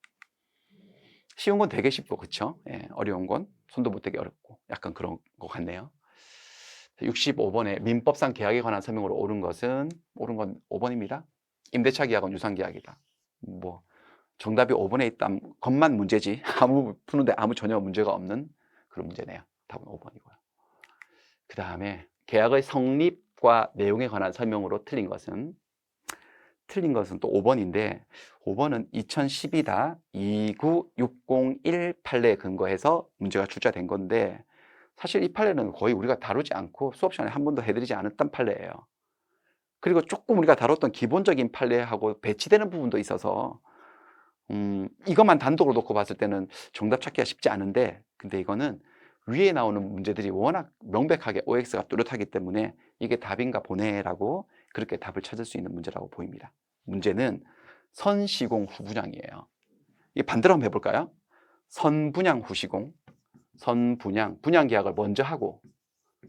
쉬운 건 되게 쉽고, 그쵸? 예, 어려운 건 손도 못 대기 어렵고 약간 그런 것 같네요. 65번에 민법상 계약에 관한 설명으로 옳은 건 5번입니다. 임대차 계약은 유상 계약이다. 뭐 정답이 5번에 있던 것만 문제지 푸는데 아무 전혀 문제가 없는 그런 문제네요. 답은 5번이고요. 그 다음에 계약의 성립과 내용에 관한 설명으로 틀린 것은 또 5번인데 5번은 2012다 29601 판례에 근거해서 문제가 출제된 건데 사실 이 판례는 거의 우리가 다루지 않고 수업 시간에 한 번도 해드리지 않았던 판례예요. 그리고 조금 우리가 다뤘던 기본적인 판례하고 배치되는 부분도 있어서 이것만 단독으로 놓고 봤을 때는 정답 찾기가 쉽지 않은데 근데 이거는 위에 나오는 문제들이 워낙 명백하게 OX가 뚜렷하기 때문에 이게 답인가 보네라고 그렇게 답을 찾을 수 있는 문제라고 보입니다. 문제는 선시공 후분양이에요. 이게 반대로 한번 해볼까요? 선분양 후시공, 분양 계약을 먼저 하고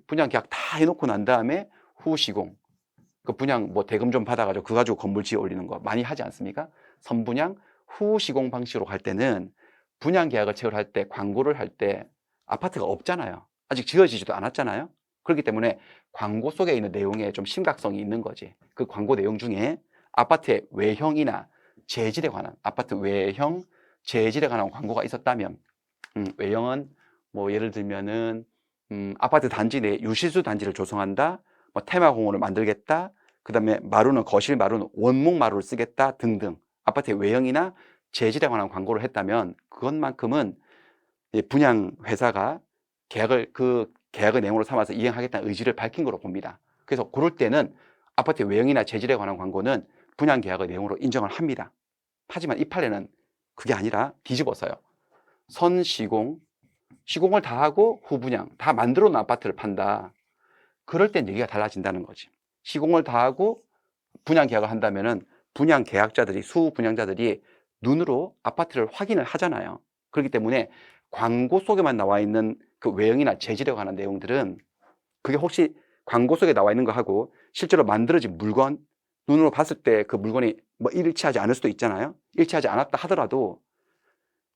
분양 계약 다 해놓고 난 다음에 후시공, 그 분양 뭐 대금 좀 받아가지고 그거 가지고 건물 지어 올리는 거 많이 하지 않습니까? 선분양 후시공 방식으로 갈 때는 분양 계약을 체결할 때 광고를 할 때 아파트가 없잖아요. 아직 지어지지도 않았잖아요. 그렇기 때문에 광고 속에 있는 내용에 좀 심각성이 있는 거지. 그 광고 내용 중에 아파트의 외형이나 재질에 관한 아파트 외형, 재질에 관한 광고가 있었다면 외형은 뭐 예를 들면은 아파트 단지 내 유실수 단지를 조성한다, 뭐 테마공원을 만들겠다, 그 다음에 마루는 거실 마루는 원목 마루를 쓰겠다 등등 아파트의 외형이나 재질에 관한 광고를 했다면 그것만큼은 분양 회사가 그 계약의 내용으로 삼아서 이행하겠다는 의지를 밝힌 거로 봅니다. 그래서 그럴 때는 아파트의 외형이나 재질에 관한 광고는 분양 계약의 내용으로 인정을 합니다. 하지만 이 판례는 그게 아니라 뒤집어서요. 선시공, 시공을 다 하고 후분양, 다 만들어 놓은 아파트를 판다. 그럴 땐 얘기가 달라진다는 거지. 시공을 다 하고 분양 계약을 한다면은 분양 계약자들이, 수분양자들이 눈으로 아파트를 확인을 하잖아요. 그렇기 때문에 광고 속에만 나와 있는 그 외형이나 재질에 관한 내용들은 그게 혹시 광고 속에 나와 있는 거 하고 실제로 만들어진 물건, 눈으로 봤을 때 그 물건이 뭐 일치하지 않을 수도 있잖아요. 일치하지 않았다 하더라도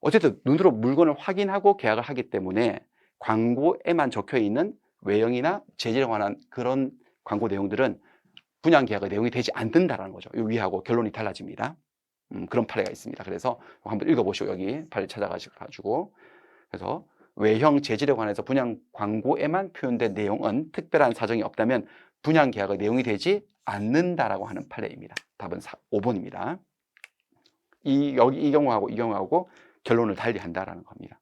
어쨌든 눈으로 물건을 확인하고 계약을 하기 때문에 광고에만 적혀 있는 외형이나 재질에 관한 그런 광고 내용들은 분양 계약의 내용이 되지 않는다라는 거죠. 위하고 결론이 달라집니다. 그런 판례가 있습니다. 그래서 한번 읽어보시고 여기 판례 찾아가지고 그래서 외형 재질에 관해서 분양 광고에만 표현된 내용은 특별한 사정이 없다면 분양 계약의 내용이 되지 않는다라고 하는 판례입니다. 답은 5번입니다. 이 경우하고 결론을 달리한다라는 겁니다.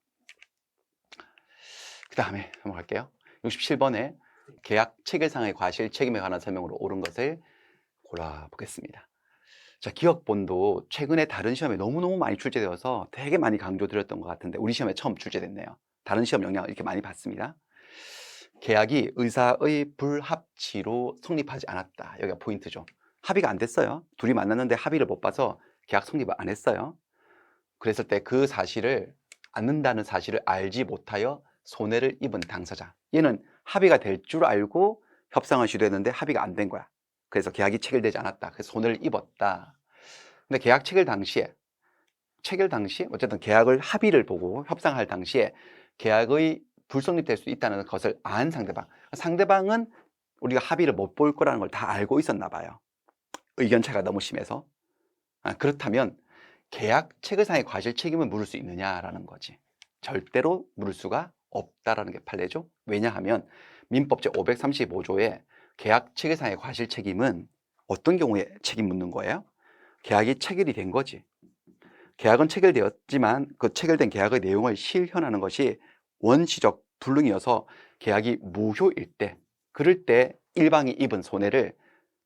그 다음에 넘어갈게요. 67번에 계약 체결상의 과실 책임에 관한 설명으로 옳은 것을 골라보겠습니다. 자, 기억본도 최근에 다른 시험에 너무너무 많이 출제되어서 되게 많이 강조드렸던 것 같은데 우리 시험에 처음 출제됐네요. 다른 시험 영향을 이렇게 많이 받습니다. 계약이 의사의 불합치로 성립하지 않았다. 여기가 포인트죠. 합의가 안 됐어요. 둘이 만났는데 합의를 못 봐서 계약 성립을 안 했어요. 그랬을 때 그 사실을 않는다는 사실을 알지 못하여 손해를 입은 당사자. 얘는 합의가 될 줄 알고 협상을 시도했는데 합의가 안 된 거야. 그래서 계약이 체결되지 않았다. 그래서 손해를 입었다. 근데 계약 체결 당시에 어쨌든 계약을 합의를 보고 협상할 당시에 계약의 불성립될 수 있다는 것을 안 상대방은 우리가 합의를 못 볼 거라는 걸 다 알고 있었나 봐요. 의견 차가 너무 심해서. 그렇다면 계약 체결상의 과실 책임을 물을 수 있느냐라는 거지. 절대로 물을 수가 없다라는 게 판례죠. 왜냐하면 민법 제535조에 계약 체결상의 과실 책임은 어떤 경우에 책임 묻는 거예요? 계약이 체결이 된 거지. 계약은 체결되었지만 그 체결된 계약의 내용을 실현하는 것이 원시적 불능이어서 계약이 무효일 때, 그럴 때 일방이 입은 손해를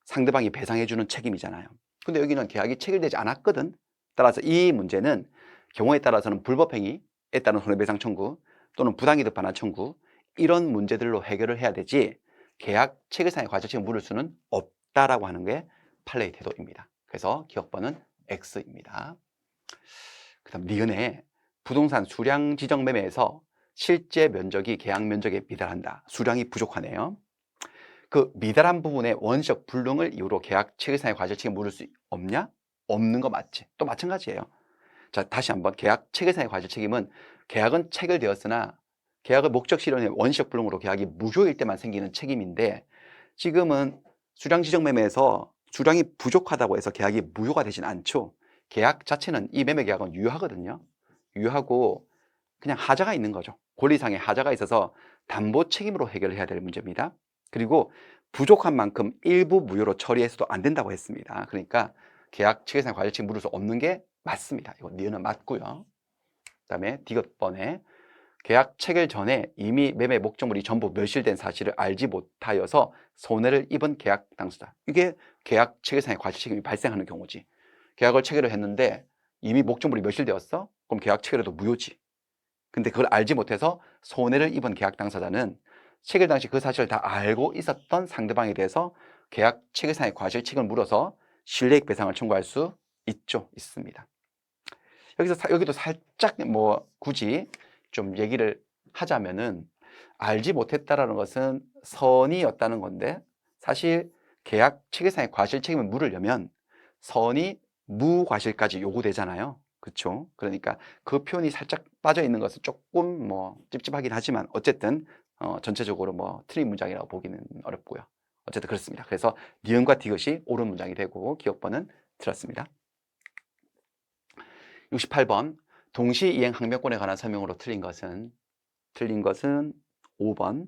상대방이 배상해주는 책임이잖아요. 근데 여기는 계약이 체결되지 않았거든. 따라서 이 문제는 경우에 따라서는 불법행위에 따른 손해배상 청구 또는 부당이득 반환 청구 이런 문제들로 해결을 해야 되지 계약 체결상의 과실책임을 물을 수는 없다라고 하는 게 판례의 태도입니다. 그래서 기억번은 X입니다. 그다음 니은에 부동산 수량 지정 매매에서 실제 면적이 계약 면적에 미달한다. 수량이 부족하네요. 그 미달한 부분에 원시적 불능을 이유로 계약 체계상의 과실책임 물을 수 없냐? 없는 거 맞지? 또 마찬가지예요. 자, 다시 한번 계약 체계상의 과실책임은 계약은 체결되었으나 계약의 목적 실현의 원시적 불능으로 계약이 무효일 때만 생기는 책임인데, 지금은 수량 지정 매매에서 수량이 부족하다고 해서 계약이 무효가 되진 않죠. 계약 자체는, 이 매매 계약은 유효하거든요. 유효하고 그냥 하자가 있는 거죠. 권리상의 하자가 있어서 담보 책임으로 해결해야 될 문제입니다. 그리고 부족한 만큼 일부 무효로 처리해서도 안 된다고 했습니다. 그러니까 계약 체계상 과실책임 물을 수 없는 게 맞습니다. 이거 니은은 맞고요. 그다음에 디귿번에 계약 체결 전에 이미 매매 목적물이 전부 멸실된 사실을 알지 못하여서 손해를 입은 계약 당사자. 이게 계약 체결상의 과실책임이 발생하는 경우지. 계약을 체결을 했는데 이미 목적물이 멸실되었어? 그럼 계약 체결해도 무효지. 근데 그걸 알지 못해서 손해를 입은 계약 당사자는 체결 당시 그 사실을 다 알고 있었던 상대방에 대해서 계약 체결상의 과실책임을 물어서 실례익 배상을 청구할 수 있습니다. 여기도 살짝 굳이 좀 얘기를 하자면은, 알지 못했다라는 것은 선의였다는 건데, 사실 계약 체결상의 과실책임을 물으려면 선의 무과실까지 요구되잖아요. 그렇죠? 그러니까 그 표현이 살짝 빠져 있는 것은 조금 찝찝하긴 하지만, 어쨌든 전체적으로 틀린 문장이라고 보기는 어렵고요. 어쨌든 그렇습니다. 그래서 니은과 디귿이 옳은 문장이 되고 기억번은 틀렸습니다. 68번 동시이행 항변권에 관한 설명으로 틀린 것은 5번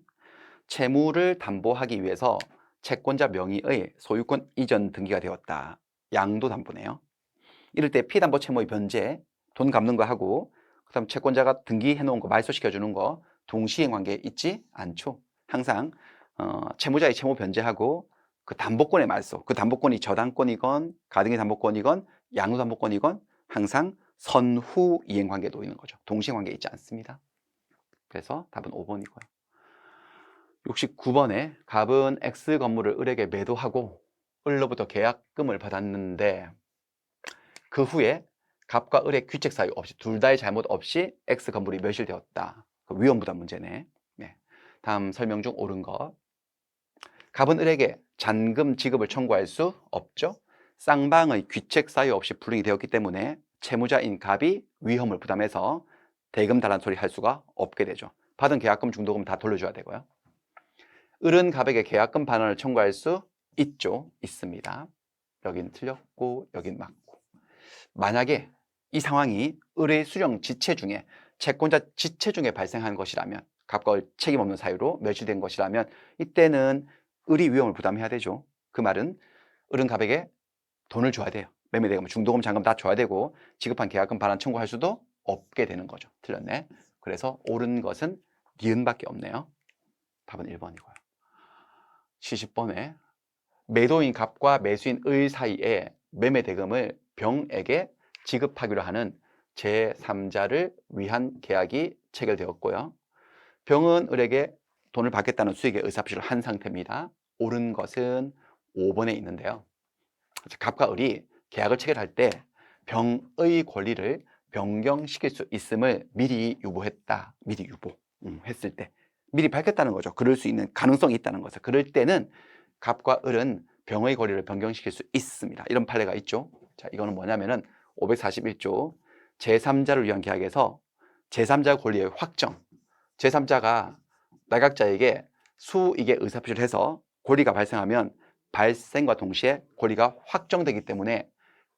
채무를 담보하기 위해서 채권자 명의의 소유권 이전 등기가 되었다. 양도담보네요. 이럴 때 피담보 채무의 변제, 돈 갚는 거 하고 그다음 채권자가 등기해 놓은 거 말소시켜 주는 거 동시행 관계 있지 않죠. 항상 채무자의 채무 변제하고 그 담보권의 말소, 그 담보권이 저당권이건 가등기 담보권이건 양도담보권이건 항상 선후 이행 관계에 놓이는 거죠. 동시행 관계 있지 않습니다. 그래서 답은 5번이고요. 69번에 갑은 X 건물을 을에게 매도하고 을로부터 계약금을 받았는데, 그 후에 갑과 을의 귀책 사유 없이, 둘 다의 잘못 없이 X 건물이 멸실되었다. 위험부담 문제네. 네. 다음 설명 중 옳은 것. 갑은 을에게 잔금 지급을 청구할 수 없죠. 쌍방의 귀책 사유 없이 불응이 되었기 때문에 채무자인 갑이 위험을 부담해서 대금 달란 소리 할 수가 없게 되죠. 받은 계약금 중도금 다 돌려줘야 되고요. 을은 갑에게 계약금 반환을 청구할 수 있습니다. 여긴 틀렸고 여긴 맞고. 만약에 이 상황이 을의 수령 지체 중에, 채권자 지체 중에 발생한 것이라면, 갑과 을 책임 없는 사유로 멸실된 것이라면 이때는 을이 위험을 부담해야 되죠. 그 말은 을은 갑에게 돈을 줘야 돼요. 매매대금, 중도금, 잔금 다 줘야 되고 지급한 계약금 반환 청구할 수도 없게 되는 거죠. 틀렸네. 그래서 옳은 것은 니은밖에 없네요. 답은 1번이고요. 70번에 매도인 갑과 매수인 의 사이에 매매대금을 병에게 지급하기로 하는 제3자를 위한 계약이 체결되었고요. 병은 을에게 돈을 받겠다는 수익의 의사표시를 한 상태입니다. 옳은 것은 5번에 있는데요. 갑과 을이 계약을 체결할 때 병의 권리를 변경시킬 수 있음을 미리 유보했다. 미리 유보했을 때 미리 밝혔다는 거죠. 그럴 수 있는 가능성이 있다는 거죠. 그럴 때는 갑과 을은 병의 권리를 변경시킬 수 있습니다. 이런 판례가 있죠. 자, 이거는 뭐냐면은 541조 제3자를 위한 계약에서 제3자 권리의 확정, 제3자가 나각자에게 수익의 의사표시를 해서 권리가 발생하면 발생과 동시에 권리가 확정되기 때문에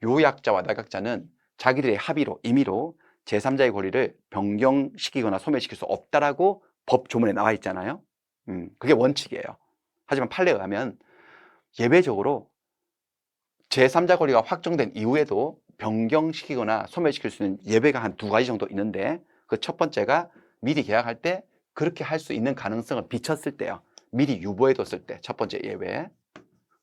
요약자와 나각자는 자기들의 합의로, 임의로 제3자의 권리를 변경시키거나 소멸시킬 수 없다라고 법 조문에 나와 있잖아요. 그게 원칙이에요. 하지만 판례에 의하면 예외적으로 제3자 권리가 확정된 이후에도 변경시키거나 소멸시킬 수 있는 예외가 한 2가지 정도 있는데, 그 첫 번째가 미리 계약할 때 그렇게 할 수 있는 가능성을 비쳤을 때요. 미리 유보해뒀을 때, 첫 번째 예외.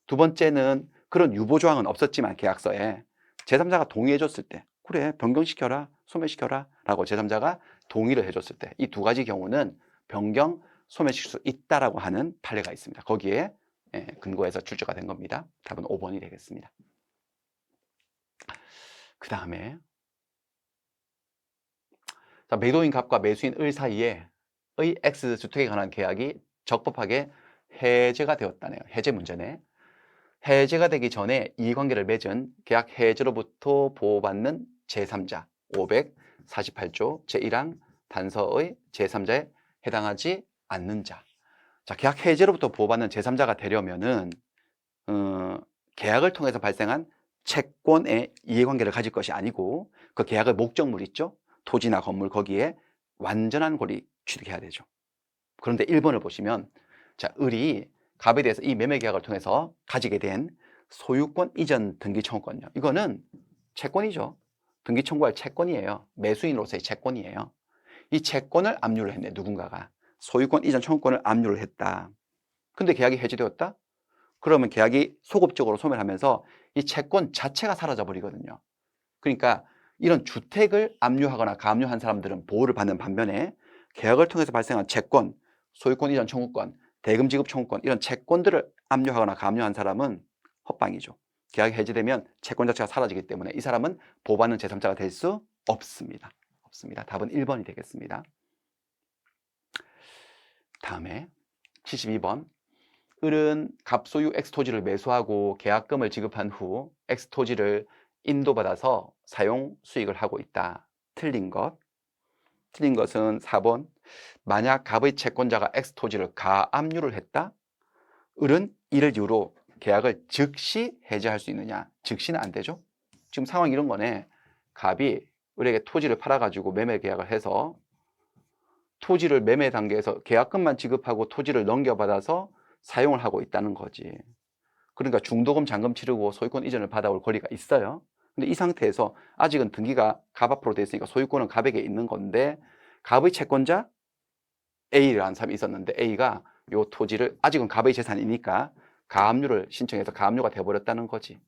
두 번째는 그런 유보 조항은 없었지만 계약서에 제3자가 동의해줬을 때, 그래 변경시켜라, 소멸시켜라 라고 제3자가 동의를 해줬을 때, 이 2가지 경우는 변경, 소멸시킬 수 있다라고 하는 판례가 있습니다. 거기에 근거해서 출제가 된 겁니다. 답은 5번이 되겠습니다. 그 다음에 자, 매도인 갑과 매수인 을 사이에 의 X주택에 관한 계약이 적법하게 해제가 되었다네요. 해제 문제네. 해제가 되기 전에 이의관계를 맺은 계약 해제로부터 보호받는 제3자 548조 제1항 단서의 제3자에 해당하지 않는 자. 자, 계약 해제로부터 보호받는 제3자가 되려면은 계약을 통해서 발생한 채권의 이해관계를 가질 것이 아니고 그 계약의 목적물 있죠? 토지나 건물 거기에 완전한 권리 취득해야 되죠. 그런데 1번을 보시면 자, 을이 갑에 대해서 이 매매 계약을 통해서 가지게 된 소유권 이전 등기 청구권요. 이거는 채권이죠. 등기 청구할 채권이에요. 매수인으로서의 채권이에요. 이 채권을 압류를 했네, 누군가가. 소유권 이전 청구권을 압류를 했다. 근데 계약이 해지되었다? 그러면 계약이 소급적으로 소멸하면서 이 채권 자체가 사라져 버리거든요. 그러니까 이런 주택을 압류하거나 가압류한 사람들은 보호를 받는 반면에 계약을 통해서 발생한 채권, 소유권 이전 청구권, 대금 지급 청구권 이런 채권들을 압류하거나 가압류한 사람은 헛방이죠. 계약이 해지되면 채권 자체가 사라지기 때문에 이 사람은 보호받는 제3자가 될 수 없습니다. 없습니다. 답은 1번이 되겠습니다. 다음에 72번. 을은 갑소유 X토지를 매수하고 계약금을 지급한 후 X토지를 인도받아서 사용 수익을 하고 있다. 틀린 것. 틀린 것은 4번. 만약 갑의 채권자가 X토지를 가압류를 했다? 을은 이를 이유로 계약을 즉시 해지할 수 있느냐? 즉시는 안 되죠. 지금 상황이 이런 거네. 갑이 을에게 토지를 팔아가지고 매매 계약을 해서 토지를 매매 단계에서 계약금만 지급하고 토지를 넘겨받아서 사용을 하고 있다는 거지. 그러니까 중도금 잔금 치르고 소유권 이전을 받아올 권리가 있어요. 근데 이 상태에서 아직은 등기가 갑 앞으로 돼 있으니까 소유권은 갑에게 있는 건데 갑의 채권자 A라는 사람이 있었는데 A가 요 토지를 아직은 갑의 재산이니까 가압류를 신청해서 가압류가 되어버렸다는 거지.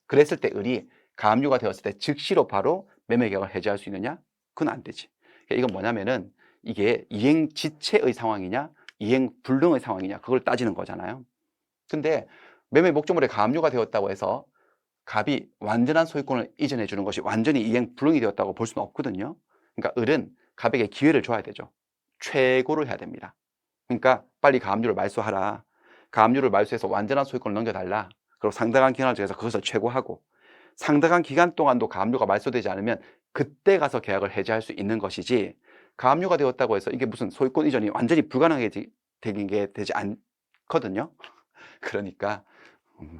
그랬을 때 을이 가압류가 되었을 때 즉시로 바로 매매 계약을 해지할 수 있느냐? 그건 안 되지. 그러니까 이건 뭐냐면은 이게 이행지체의 상황이냐 이행불능의 상황이냐 그걸 따지는 거잖아요. 근데 매매 목적물에 가압류가 되었다고 해서 갑이 완전한 소유권을 이전해 주는 것이 완전히 이행불능이 되었다고 볼 수는 없거든요. 그러니까 을은 갑에게 기회를 줘야 되죠. 최고를 해야 됩니다. 그러니까 빨리 가압류를 말소하라. 가압류를 말소해서 완전한 소유권을 넘겨달라. 그리고 상당한 기간을 정해서 그것을 최고하고 상당한 기간 동안도 가압류가 말소되지 않으면 그때 가서 계약을 해지할 수 있는 것이지 가압류가 되었다고 해서 이게 무슨 소유권 이전이 완전히 불가능하게 되는 게 되지 않거든요. 그러니까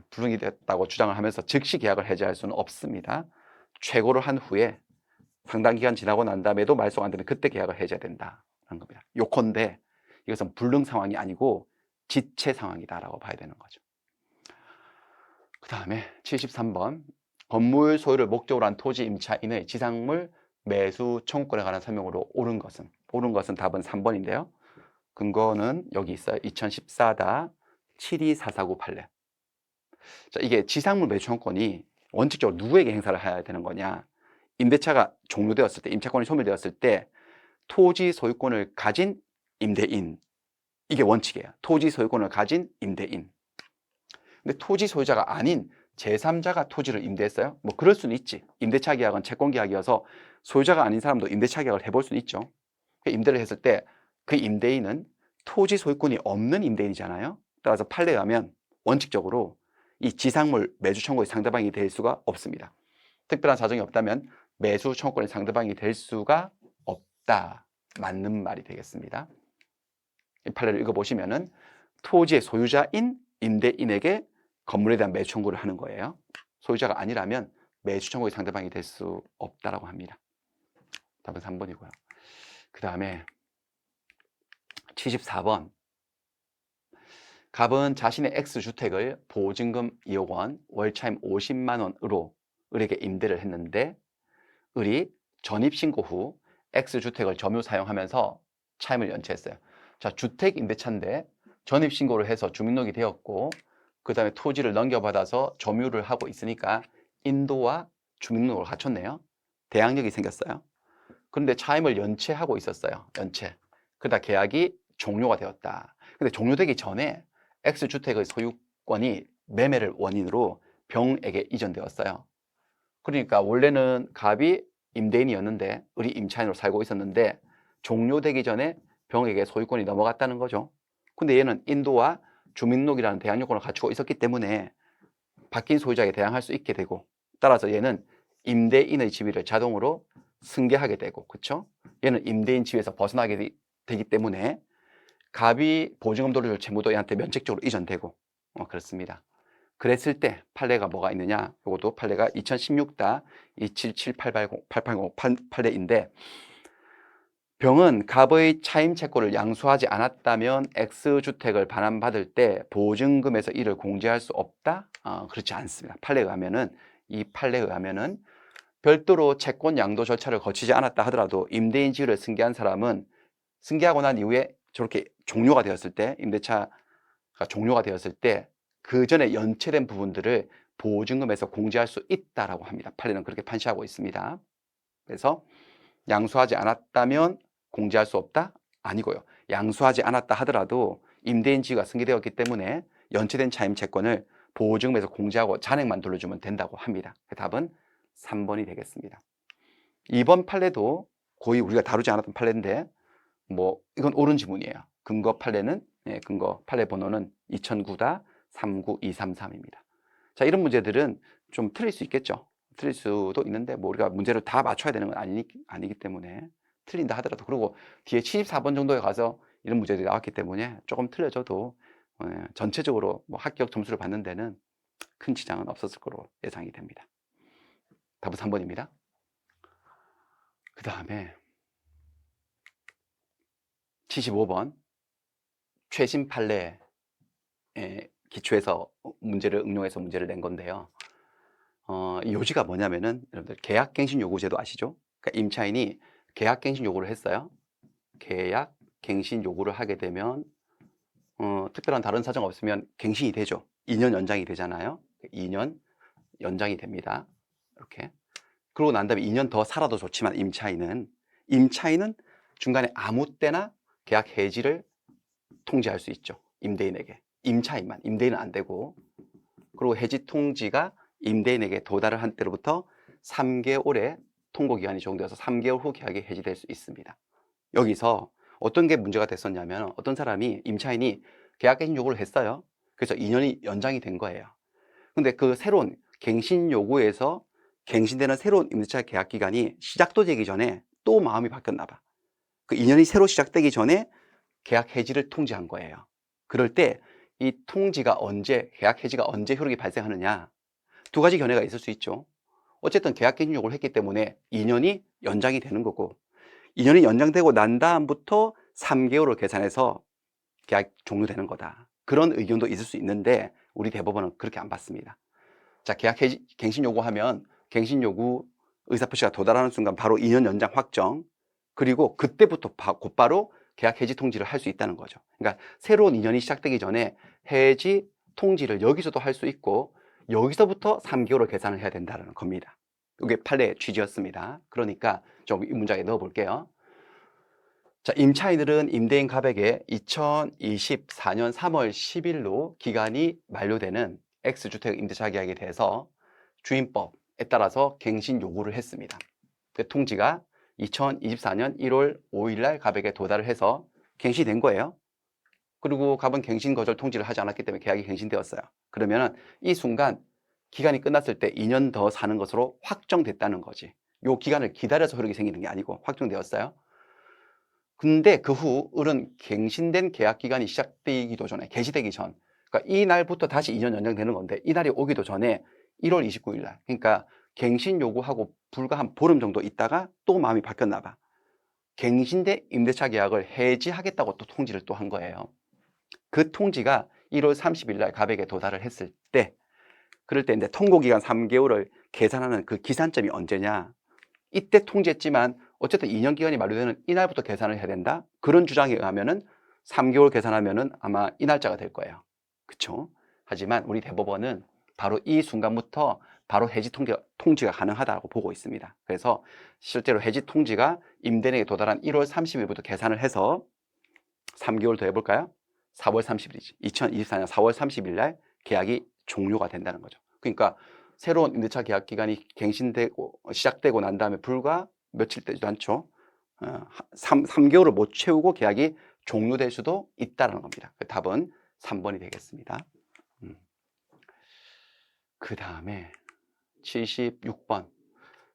불능이 됐다고 주장을 하면서 즉시 계약을 해지할 수는 없습니다. 최고를 한 후에 상당 기간 지나고 난 다음에도 말소가 안 되면 그때 계약을 해지해야 된다는 겁니다. 요컨대 이것은 불능 상황이 아니고 지체 상황이다라고 봐야 되는 거죠. 그 다음에 73번. 건물 소유를 목적으로 한 토지 임차인의 지상물 매수 청구권에 관한 설명으로 옳은 것은 답은 3번인데요. 근거는 여기 있어요. 2014-724498례. 자, 이게 지상물 매수 청구권이 원칙적으로 누구에게 행사를 해야 되는 거냐? 임대차가 종료되었을 때, 임차권이 소멸되었을 때 토지 소유권을 가진 임대인, 이게 원칙이에요. 토지 소유권을 가진 임대인. 근데 토지 소유자가 아닌 제3자가 토지를 임대했어요. 뭐 그럴 수는 있지. 임대차 계약은 채권 계약이어서 소유자가 아닌 사람도 임대차 계약을 해볼 수는 있죠. 임대를 했을 때 그 임대인은 토지 소유권이 없는 임대인이잖아요. 따라서 판례에 의하면 원칙적으로 이 지상물 매수 청구의 상대방이 될 수가 없습니다. 특별한 사정이 없다면 매수 청구권의 상대방이 될 수가 없다. 맞는 말이 되겠습니다. 이 판례를 읽어보시면은 토지의 소유자인 임대인에게 건물에 대한 매수 청구를 하는 거예요. 소유자가 아니라면 매수 청구의 상대방이 될 수 없다라고 합니다. 답은 3번이고요. 그 다음에 74번. 갑은 자신의 X주택을 보증금 2억 원, 월차임 50만 원으로 을에게 임대를 했는데 을이 전입신고 후 X주택을 점유 사용하면서 차임을 연체했어요. 자, 주택 임대차인데 전입신고를 해서 주민등록이 되었고 그 다음에 토지를 넘겨받아서 점유를 하고 있으니까 인도와 주민등록을 갖췄네요. 대항력이 생겼어요. 그런데 차임을 연체하고 있었어요. 연체. 그러다 계약이 종료가 되었다. 근데 종료되기 전에 X주택의 소유권이 매매를 원인으로 병에게 이전되었어요. 그러니까 원래는 갑이 임대인이었는데 우리 임차인으로 살고 있었는데 종료되기 전에 병에게 소유권이 넘어갔다는 거죠. 근데 얘는 인도와 주민등록이라는 대항 요건을 갖추고 있었기 때문에 바뀐 소유자에게 대항할 수 있게 되고, 따라서 얘는 임대인의 지위를 자동으로 승계하게 되고, 그렇죠? 얘는 임대인 지위에서 벗어나게 되기 때문에 갑이 보증금 돌려줄 채무도 얘한테 면책적으로 이전되고, 그렇습니다. 그랬을 때 판례가 뭐가 있느냐? 이것도 판례가 2016-277-880 판례인데, 병은 갑의 차임 채권을 양수하지 않았다면 X주택을 반환받을 때 보증금에서 이를 공제할 수 없다? 그렇지 않습니다. 판례에 의하면은, 이 판례에 의하면은 별도로 채권 양도 절차를 거치지 않았다 하더라도 임대인 지위를 승계한 사람은 승계하고 난 이후에 저렇게 종료가 되었을 때, 임대차가 종료가 되었을 때 그 전에 연체된 부분들을 보증금에서 공제할 수 있다라고 합니다. 판례는 그렇게 판시하고 있습니다. 그래서 양수하지 않았다면 공제할 수 없다? 아니고요. 양수하지 않았다 하더라도 임대인 지위가 승계되었기 때문에 연체된 차임 채권을 보증금에서 공제하고 잔액만 돌려주면 된다고 합니다. 답은 3번이 되겠습니다. 2번 판례도 거의 우리가 다루지 않았던 판례인데, 이건 옳은 지문이에요. 근거 판례는, 근거 판례 번호는 2009-39233입니다. 자, 이런 문제들은 좀 틀릴 수 있겠죠. 틀릴 수도 있는데, 우리가 문제를 다 맞춰야 되는 건 아니기 때문에 틀린다 하더라도, 그리고 뒤에 74번 정도에 가서 이런 문제들이 나왔기 때문에 조금 틀려져도 전체적으로 합격 점수를 받는 데는 큰 지장은 없었을 거로 예상이 됩니다. 답은 3번입니다. 그 다음에 75번 최신 판례에 기초해서 문제를 응용해서 문제를 낸 건데요. 이 요지가 뭐냐면은, 여러분들 계약갱신 요구제도 아시죠? 그러니까 임차인이 계약갱신 요구를 했어요. 계약갱신 요구를 하게 되면 특별한 다른 사정 없으면 갱신이 되죠. 2년 연장이 되잖아요. 2년 연장이 됩니다. 이렇게. 그러고 난 다음에 2년 더 살아도 좋지만 임차인은 중간에 아무 때나 계약 해지를 통지할 수 있죠. 임대인에게. 임차인만, 임대인은 안 되고. 그리고 해지 통지가 임대인에게 도달을 한 때로부터 3개월의 통고기간이 적용되어서 3개월 후 계약이 해지될 수 있습니다. 여기서 어떤 게 문제가 됐었냐면, 어떤 사람이, 임차인이 계약갱신 요구를 했어요. 그래서 2년이 연장이 된 거예요. 근데 그 새로운 갱신 요구에서 갱신되는 새로운 임대차 계약 기간이 시작도 되기 전에 또 마음이 바뀌었나 봐. 그 2년이 새로 시작되기 전에 계약 해지를 통지한 거예요. 그럴 때 이 계약 해지가 언제 효력이 발생하느냐, 두 가지 견해가 있을 수 있죠. 어쨌든 계약 갱신 요구를 했기 때문에 2년이 연장이 되는 거고, 2년이 연장되고 난 다음부터 3개월을 계산해서 계약 종료되는 거다. 그런 의견도 있을 수 있는데 우리 대법원은 그렇게 안 봤습니다. 자, 갱신 요구하면 갱신 요구 의사표시가 도달하는 순간 바로 2년 연장 확정, 그리고 그때부터 곧바로 계약 해지 통지를 할 수 있다는 거죠. 그러니까 새로운 2년이 시작되기 전에 해지 통지를 여기서도 할 수 있고 여기서부터 3개월을 계산을 해야 된다는 겁니다. 이게 판례의 취지였습니다. 그러니까 좀 이 문장에 넣어 볼게요. 자, 임차인들은 임대인 갑에게 2024년 3월 10일로 기간이 만료되는 X주택 임대차 계약에 대해서 주임법에 따라서 갱신 요구를 했습니다. 그 통지가 2024년 1월 5일 날 갑에게 도달을 해서 갱신이 된 거예요. 그리고 갑은 갱신 거절 통지를 하지 않았기 때문에 계약이 갱신되었어요. 그러면 이 순간 기간이 끝났을 때 2년 더 사는 것으로 확정됐다는 거지. 요 기간을 기다려서 효력이 생기는 게 아니고 확정되었어요. 근데 그 후 을은 갱신된 계약 기간이 시작되기도 전에, 개시되기 전, 그러니까 이 날부터 다시 2년 연장되는 건데 이 날이 오기도 전에 1월 29일 날, 그러니까 갱신 요구하고 불과 한 보름 정도 있다가 또 마음이 바뀌었나 봐. 갱신된 임대차 계약을 해지하겠다고 또 통지를 또 한 거예요. 그 통지가 1월 30일 날 갑에게 도달을 했을 때, 그럴 때 이제 통고기간 3개월을 계산하는 그 기산점이 언제냐, 이때 통지했지만 어쨌든 2년 기간이 만료되는 이날부터 계산을 해야 된다, 그런 주장에 의하면은 3개월 계산하면은 아마 이 날짜가 될 거예요. 그쵸? 하지만 우리 대법원은 바로 이 순간부터 바로 해지 통지가 가능하다고 보고 있습니다. 그래서 실제로 해지 통지가 임대인에게 도달한 1월 30일부터 계산을 해서 3개월 더 해볼까요? 4월 30일이지. 2024년 4월 30일 날 계약이 종료가 된다는 거죠. 그러니까 새로운 임대차 계약 기간이 갱신되고 시작되고 난 다음에 불과 며칠 되지도 않죠. 3개월을 못 채우고 계약이 종료될 수도 있다는 겁니다. 그 답은 3번이 되겠습니다. 그 다음에 76번.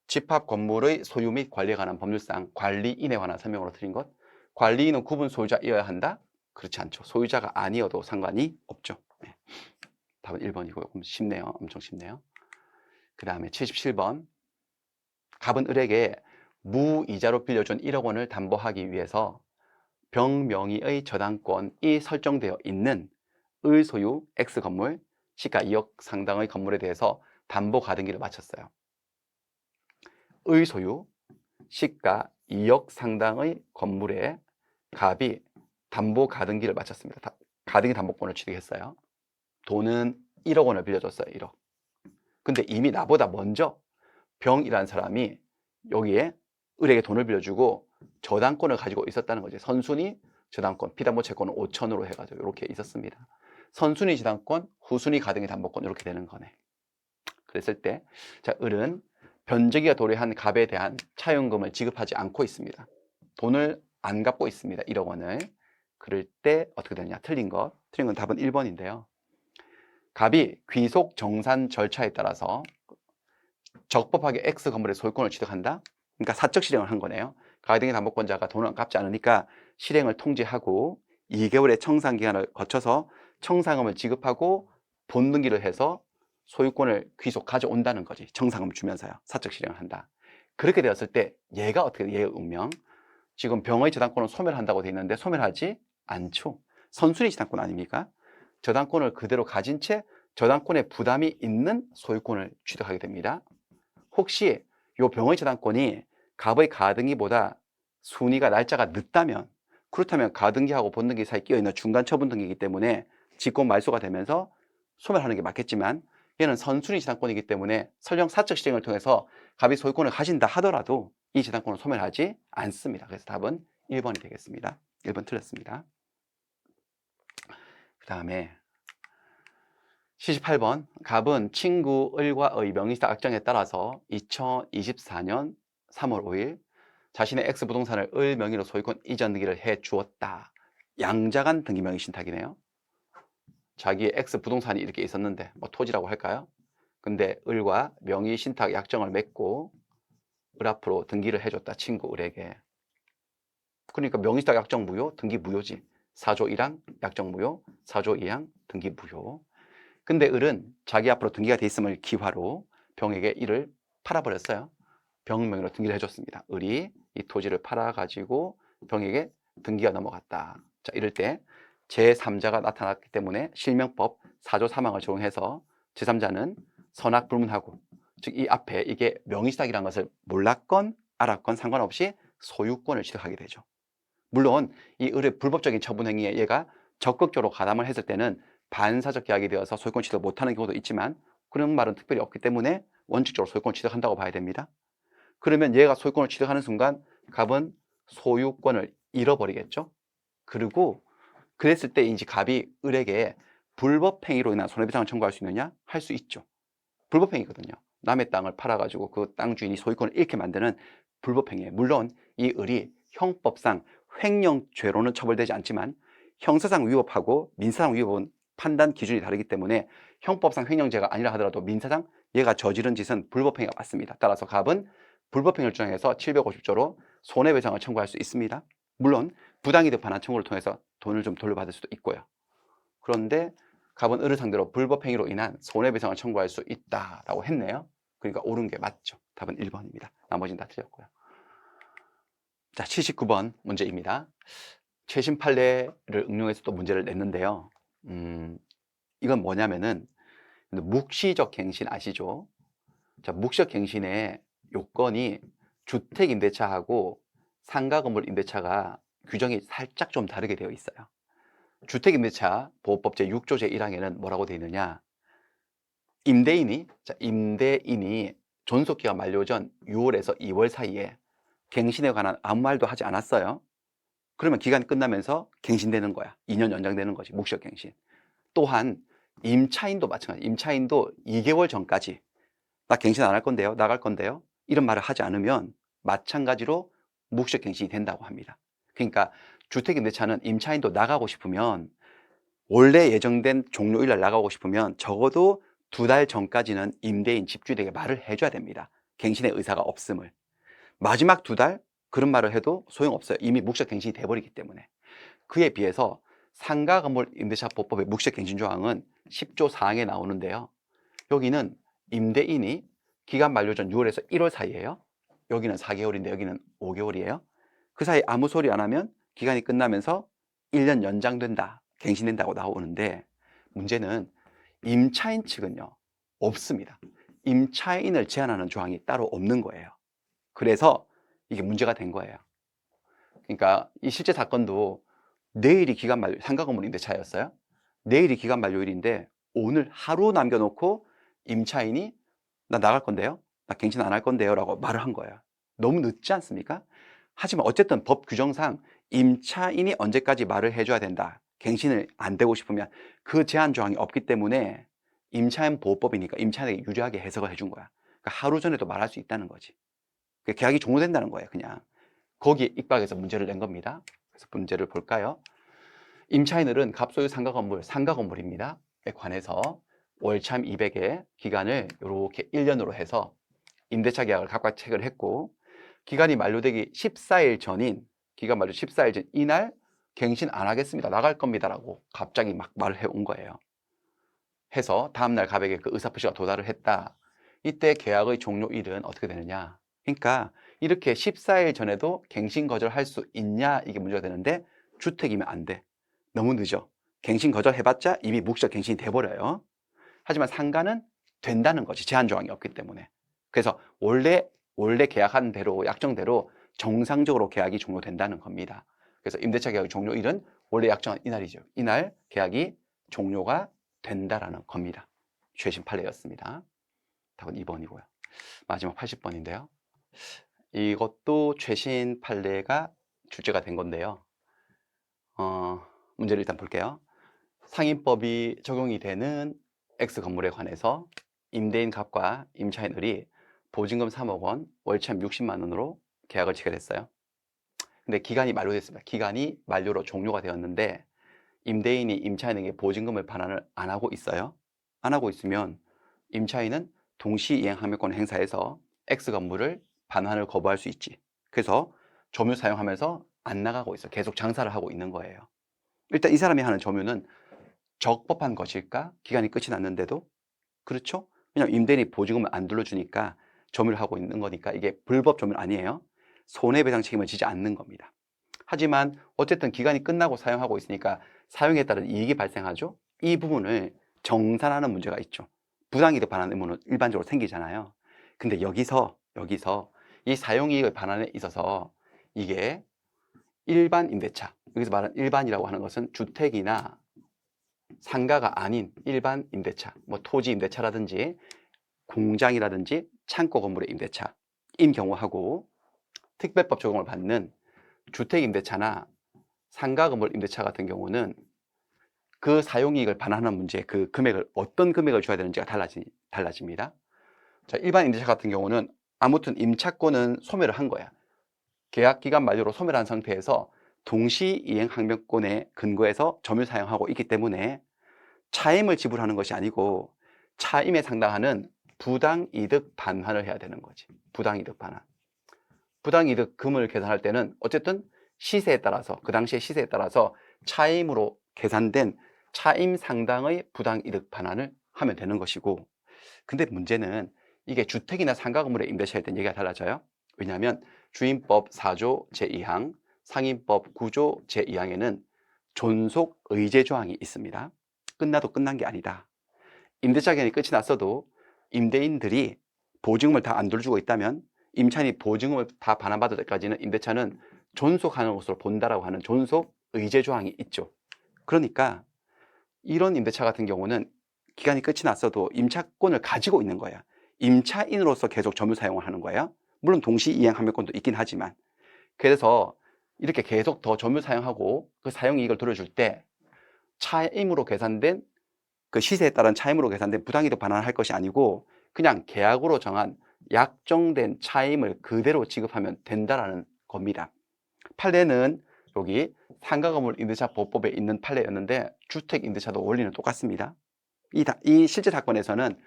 집합 건물의 소유 및 관리에 관한 법률상 관리인에 관한 설명으로 드린 것. 관리인은 구분 소유자이어야 한다? 그렇지 않죠. 소유자가 아니어도 상관이 없죠. 네. 답은 1번이고요. 그럼 쉽네요. 엄청 쉽네요. 그 다음에 77번. 갑은 을에게 무이자로 빌려준 1억 원을 담보하기 위해서 병 명의의 저당권이 설정되어 있는 을 소유 X 건물, 시가 2억 상당의 건물에 대해서 담보 가등기를 마쳤어요. 의 소유, 시가 2억 상당의 건물에 갑이 담보 가등기를 마쳤습니다. 가등기 담보권을 취득했어요. 돈은 1억 원을 빌려줬어요. 1억. 근데 이미 나보다 먼저 병이라는 사람이 여기에 을에게 돈을 빌려주고 저당권을 가지고 있었다는 거지. 선순위 저당권, 피담보 채권은 5천으로 해가지고 이렇게 있었습니다. 선순위 저당권, 후순위 가등기 담보권 이렇게 되는 거네. 그랬을 때, 자, 을은 변제기가 도래한 갑에 대한 차용금을 지급하지 않고 있습니다. 돈을 안 갚고 있습니다. 1억 원을. 그럴 때 어떻게 되느냐? 틀린 건 답은 1번인데요. 갑이 귀속 정산 절차에 따라서 적법하게 X 건물의 소유권을 취득한다? 그러니까 사적 실행을 한 거네요. 가등기 담보권자가 돈을 갚지 않으니까 실행을 통지하고 2개월의 청산 기간을 거쳐서 청산금을 지급하고 본등기를 해서 소유권을 귀속 가져온다는 거지. 청산금을 주면서요. 사적 실행을 한다. 그렇게 되었을 때 얘가 어떻게 돼? 얘의 운명. 지금 병의 저당권을 소멸한다고 돼 있는데 소멸하지 않죠. 선순위 저당권 아닙니까? 저당권을 그대로 가진 채 저당권에 부담이 있는 소유권을 취득하게 됩니다. 혹시 이 병의 저당권이 갑의 가등기보다 순위가 날짜가 늦다면, 그렇다면 가등기하고 본등기 사이에 끼어있는 중간 처분 등기이기 때문에 직권 말소가 되면서 소멸하는 게 맞겠지만, 얘는 선순위 저당권이기 때문에 설령 사적 실행을 통해서 갑이 소유권을 가진다 하더라도 이 저당권을 소멸하지 않습니다. 그래서 답은 1번이 되겠습니다. 1번 틀렸습니다. 그 다음에 78번. 갑은 친구 을과의 명의상 약정에 따라서 2024년 3월 5일 자신의 X 부동산을 을 명의로 소유권 이전 등기를 해 주었다. 양자간 등기 명의 신탁이네요. 자기의 X 부동산이 이렇게 있었는데, 뭐 토지라고 할까요? 근데 을과 명의 신탁 약정을 맺고 을 앞으로 등기를 해줬다. 친구 을에게. 그러니까 명의 신탁 약정 무효, 등기 무효지. 4조 1항 약정 무효, 4조 2항 등기 무효. 근데 을은 자기 앞으로 등기가 돼 있음을 기화로 병에게 이를 팔아버렸어요. 병 명의로 등기를 해줬습니다. 을이 이 토지를 팔아가지고 병에게 등기가 넘어갔다. 자, 이럴 때 제3자가 나타났기 때문에 실명법 4조 3항을 적용해서 제3자는 선악불문하고, 즉 이 앞에 이게 명의신탁이라는 것을 몰랐건 알았건 상관없이 소유권을 취득하게 되죠. 물론 이 을의 불법적인 처분 행위에 얘가 적극적으로 가담을 했을 때는 반사적 계약이 되어서 소유권 취득 못하는 경우도 있지만, 그런 말은 특별히 없기 때문에 원칙적으로 소유권 취득한다고 봐야 됩니다. 그러면 얘가 소유권을 취득하는 순간 갑은 소유권을 잃어버리겠죠. 그리고 그랬을 때 이제 갑이 을에게 불법행위로 인한 손해배상을 청구할 수 있느냐? 할 수 있죠. 불법행위거든요. 남의 땅을 팔아가지고 그 땅 주인이 소유권을 잃게 만드는 불법행위예요. 물론 이 을이 형법상 횡령죄로는 처벌되지 않지만 형사상 위법하고 민사상 위법은 판단 기준이 다르기 때문에 형법상 횡령죄가 아니라 하더라도 민사상 얘가 저지른 짓은 불법행위가 맞습니다. 따라서 갑은 불법행위를 주장해서 750조로 손해배상을 청구할 수 있습니다. 물론 부당이득 반환 청구를 통해서 돈을 좀 돌려받을 수도 있고요. 그런데 갑은 을을 상대로 불법행위로 인한 손해배상을 청구할 수 있다라고 했네요. 그러니까 옳은 게 맞죠. 답은 1번입니다. 나머지는 다 틀렸고요. 자, 79번 문제입니다. 최신 판례를 응용해서 또 문제를 냈는데요. 이건 뭐냐면은 묵시적 갱신 아시죠? 자, 묵시적 갱신의 요건이 주택 임대차하고 상가 건물 임대차가 규정이 살짝 좀 다르게 되어 있어요. 주택 임대차 보호법 제6조 제1항에는 뭐라고 되어 있느냐? 임대인이 존속기간 만료 전 6월에서 2월 사이에 갱신에 관한 아무 말도 하지 않았어요. 그러면 기간이 끝나면서 갱신되는 거야. 2년 연장되는 거지. 묵시적 갱신. 또한 임차인도 마찬가지. 임차인도 2개월 전까지 나 갱신 안 할 건데요, 나갈 건데요, 이런 말을 하지 않으면 마찬가지로 묵시적 갱신이 된다고 합니다. 그러니까 주택임대차는 임차인도 나가고 싶으면, 원래 예정된 종료일 날 나가고 싶으면 적어도 2달 전까지는 임대인, 집주인에게 말을 해줘야 됩니다. 갱신의 의사가 없음을. 마지막 2달 그런 말을 해도 소용없어요. 이미 묵시적 갱신이 돼버리기 때문에. 그에 비해서 상가건물 임대차 보법의 묵시적 갱신 조항은 10조 4항에 나오는데요, 여기는 임대인이 기간 만료 전 6월에서 1월 사이에요. 여기는 4개월인데 여기는 5개월이에요. 그 사이 아무 소리 안 하면 기간이 끝나면서 1년 연장된다, 갱신된다고 나오는데, 문제는 임차인 측은요, 없습니다. 임차인을 제한하는 조항이 따로 없는 거예요. 그래서 이게 문제가 된 거예요. 그러니까 이 실제 사건도 내일이 기간 만료, 상가 건물 임대차였어요. 내일이 기간 만료일인데 오늘 하루 남겨놓고 임차인이 나 나갈 건데요, 나 갱신 안 할 건데요 라고 말을 한 거예요. 너무 늦지 않습니까? 하지만 어쨌든 법 규정상 임차인이 언제까지 말을 해줘야 된다, 갱신을 안 되고 싶으면, 그 제한 조항이 없기 때문에 임차인 보호법이니까 임차인에게 유리하게 해석을 해준 거야. 그러니까 하루 전에도 말할 수 있다는 거지. 계약이 종료된다는 거예요. 그냥 거기에 입각해서 문제를 낸 겁니다. 그래서 문제를 볼까요? 임차인들은 갑소유 상가 건물입니다. 에 관해서 월참 200의 기간을 이렇게 1년으로 해서 임대차 계약을 각각 체결을 했고, 기간이 만료되기 14일 전인, 기간 만료 14일 전 이날 갱신 안 하겠습니다, 나갈 겁니다 라고 갑자기 막 말을 해온 거예요. 해서 다음날 갑에게 그 의사표시가 도달을 했다. 이때 계약의 종료일은 어떻게 되느냐, 그러니까 이렇게 14일 전에도 갱신 거절할 수 있냐, 이게 문제가 되는데, 주택이면 안 돼. 너무 늦어. 갱신 거절해봤자 이미 묵시적 갱신이 돼버려요. 하지만 상가는 된다는 거지, 제한 조항이 없기 때문에. 그래서 원래 계약한 대로, 약정대로 정상적으로 계약이 종료된다는 겁니다. 그래서 임대차 계약의 종료일은 원래 약정한 이날이죠. 이날 계약이 종료가 된다라는 겁니다. 최신 판례였습니다. 답은 2번이고요. 마지막 80번인데요. 이것도 최신 판례가 출제가 된 건데요. 문제를 일단 볼게요. 상인법이 적용이 되는 X 건물에 관해서 임대인 갑과 임차인 을이 보증금 3억 원, 월참 60만 원으로 계약을 체결했어요. 근데 기간이 만료됐습니다. 기간이 만료로 종료가 되었는데 임대인이 임차인에게 보증금을 반환을 안 하고 있어요. 안 하고 있으면 임차인은 동시이행 항명권을 행사해서 X 건물을 반환을 거부할 수 있지. 그래서 점유 사용하면서 안 나가고 있어요. 계속 장사를 하고 있는 거예요. 일단 이 사람이 하는 점유는 적법한 것일까? 기간이 끝이 났는데도. 그렇죠? 왜냐하면 임대인이 보증금을 안 돌려주니까 점유를 하고 있는 거니까 이게 불법 점유 아니에요. 손해배상 책임을 지지 않는 겁니다. 하지만 어쨌든 기간이 끝나고 사용하고 있으니까 사용에 따른 이익이 발생하죠. 이 부분을 정산하는 문제가 있죠. 부당이득 반환 의무는 일반적으로 생기잖아요. 근데 여기서 이 사용이익의 반환에 있어서 이게 일반 임대차, 여기서 말하는 일반이라고 하는 것은 주택이나 상가가 아닌 일반 임대차, 뭐 토지 임대차라든지 공장이라든지 창고 건물의 임대차인 경우하고, 특별법 적용을 받는 주택 임대차나 상가 건물 임대차 같은 경우는 그 사용이익을 반환하는 문제, 그 금액을 어떤 금액을 줘야 되는지가 달라집니다. 자, 일반 임대차 같은 경우는 아무튼 임차권은 소멸을 한 거야. 계약 기간 만료로 소멸한 상태에서 동시 이행 항명권에 근거해서 점유 사용하고 있기 때문에 차임을 지불하는 것이 아니고 차임에 상당하는 부당이득 반환을 해야 되는 거지. 부당이득 반환. 부당이득금을 계산할 때는 어쨌든 시세에 따라서, 그 당시의 시세에 따라서 차임으로 계산된 차임 상당의 부당이득 반환을 하면 되는 것이고, 근데 문제는 이게 주택이나 상가 건물의 임대차일 땐 얘기가 달라져요. 왜냐하면 주임법 4조 제2항, 상인법 9조 제2항에는 존속 의제 조항이 있습니다. 끝나도 끝난 게 아니다. 임대차 기간이 끝이 났어도 임대인들이 보증금을 다 안 돌려주고 있다면 임차인이 보증금을 다 반환받을 때까지는 임대차는 존속하는 것으로 본다라고 하는 존속 의제 조항이 있죠. 그러니까 이런 임대차 같은 경우는 기간이 끝이 났어도 임차권을 가지고 있는 거야. 임차인으로서 계속 점유 사용을 하는 거예요. 물론 동시 이행 항명권도 있긴 하지만. 그래서 이렇게 계속 더 점유 사용하고 그 사용이익을 돌려줄 때 차임으로 계산된, 그 시세에 따른 차임으로 계산된 부당이득 반환을 할 것이 아니고 그냥 계약으로 정한 약정된 차임을 그대로 지급하면 된다라는 겁니다. 판례는 여기 상가건물 임대차 보호법에 있는 판례였는데 주택 임대차도 원리는 똑같습니다. 이 실제 사건에서는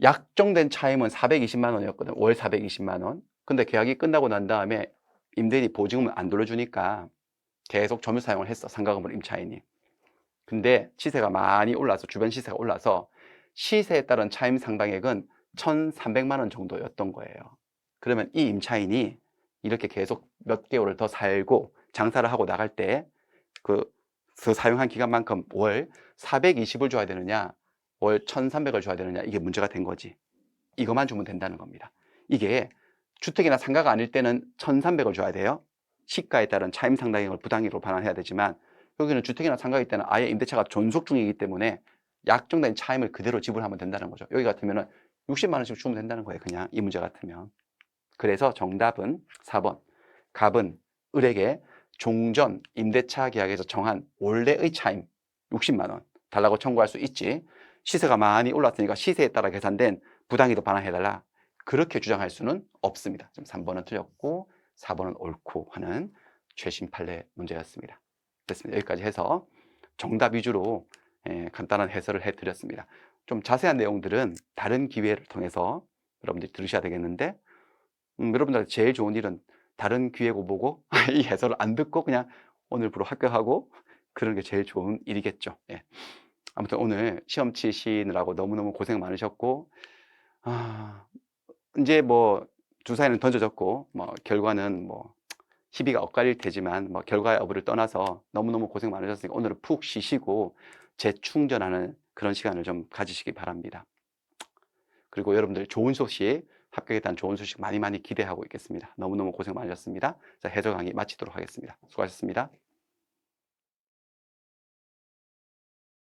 약정된 차임은 420만 원이었거든. 월 420만 원. 근데 계약이 끝나고 난 다음에 임대인이 보증금을 안 돌려주니까 계속 점유 사용을 했어. 상가건물 임차인이. 근데 시세가 많이 올라서, 주변 시세가 올라서 시세에 따른 차임 상당액은 1,300만 원 정도였던 거예요. 그러면 이 임차인이 이렇게 계속 몇 개월을 더 살고 장사를 하고 나갈 때 그 사용한 기간만큼 월 420을 줘야 되느냐, 월 1,300을 줘야 되느냐, 이게 문제가 된 거지. 이것만 주면 된다는 겁니다. 이게 주택이나 상가가 아닐 때는 1,300을 줘야 돼요. 시가에 따른 차임 상당액을 부당이익으로 반환해야 되지만, 여기는 주택이나 상가일 때는 아예 임대차가 존속 중이기 때문에 약정된 차임을 그대로 지불하면 된다는 거죠. 여기 같으면은 60만 원씩 주면 된다는 거예요. 그냥 이 문제 같으면. 그래서 정답은 4번. 갑은 을에게 종전 임대차 계약에서 정한 원래의 차임 60만 원 달라고 청구할 수 있지. 시세가 많이 올랐으니까 시세에 따라 계산된 부당이익도 반환해달라. 그렇게 주장할 수는 없습니다. 지금 3번은 틀렸고 4번은 옳고 하는 최신 판례 문제였습니다. 됐습니다. 여기까지 해서 정답 위주로 간단한 해설을 해드렸습니다. 좀 자세한 내용들은 다른 기회를 통해서 여러분들이 들으셔야 되겠는데, 여러분들한테 제일 좋은 일은 다른 기회고 보고 이 해설을 안 듣고 그냥 오늘부로 합격하고 그런 게 제일 좋은 일이겠죠. 예. 아무튼 오늘 시험 치시느라고 너무너무 고생 많으셨고, 이제 뭐 주사위는 던져졌고, 뭐 결과는 뭐 희비가 엇갈릴 테지만, 뭐 결과 여부를 떠나서 너무너무 고생 많으셨으니까 오늘은 푹 쉬시고 재충전하는 그런 시간을 좀 가지시기 바랍니다. 그리고 여러분들 좋은 소식, 합격에 대한 좋은 소식 많이 기대하고 있겠습니다. 너무너무 고생 많으셨습니다. 자, 해설 강의 마치도록 하겠습니다. 수고하셨습니다.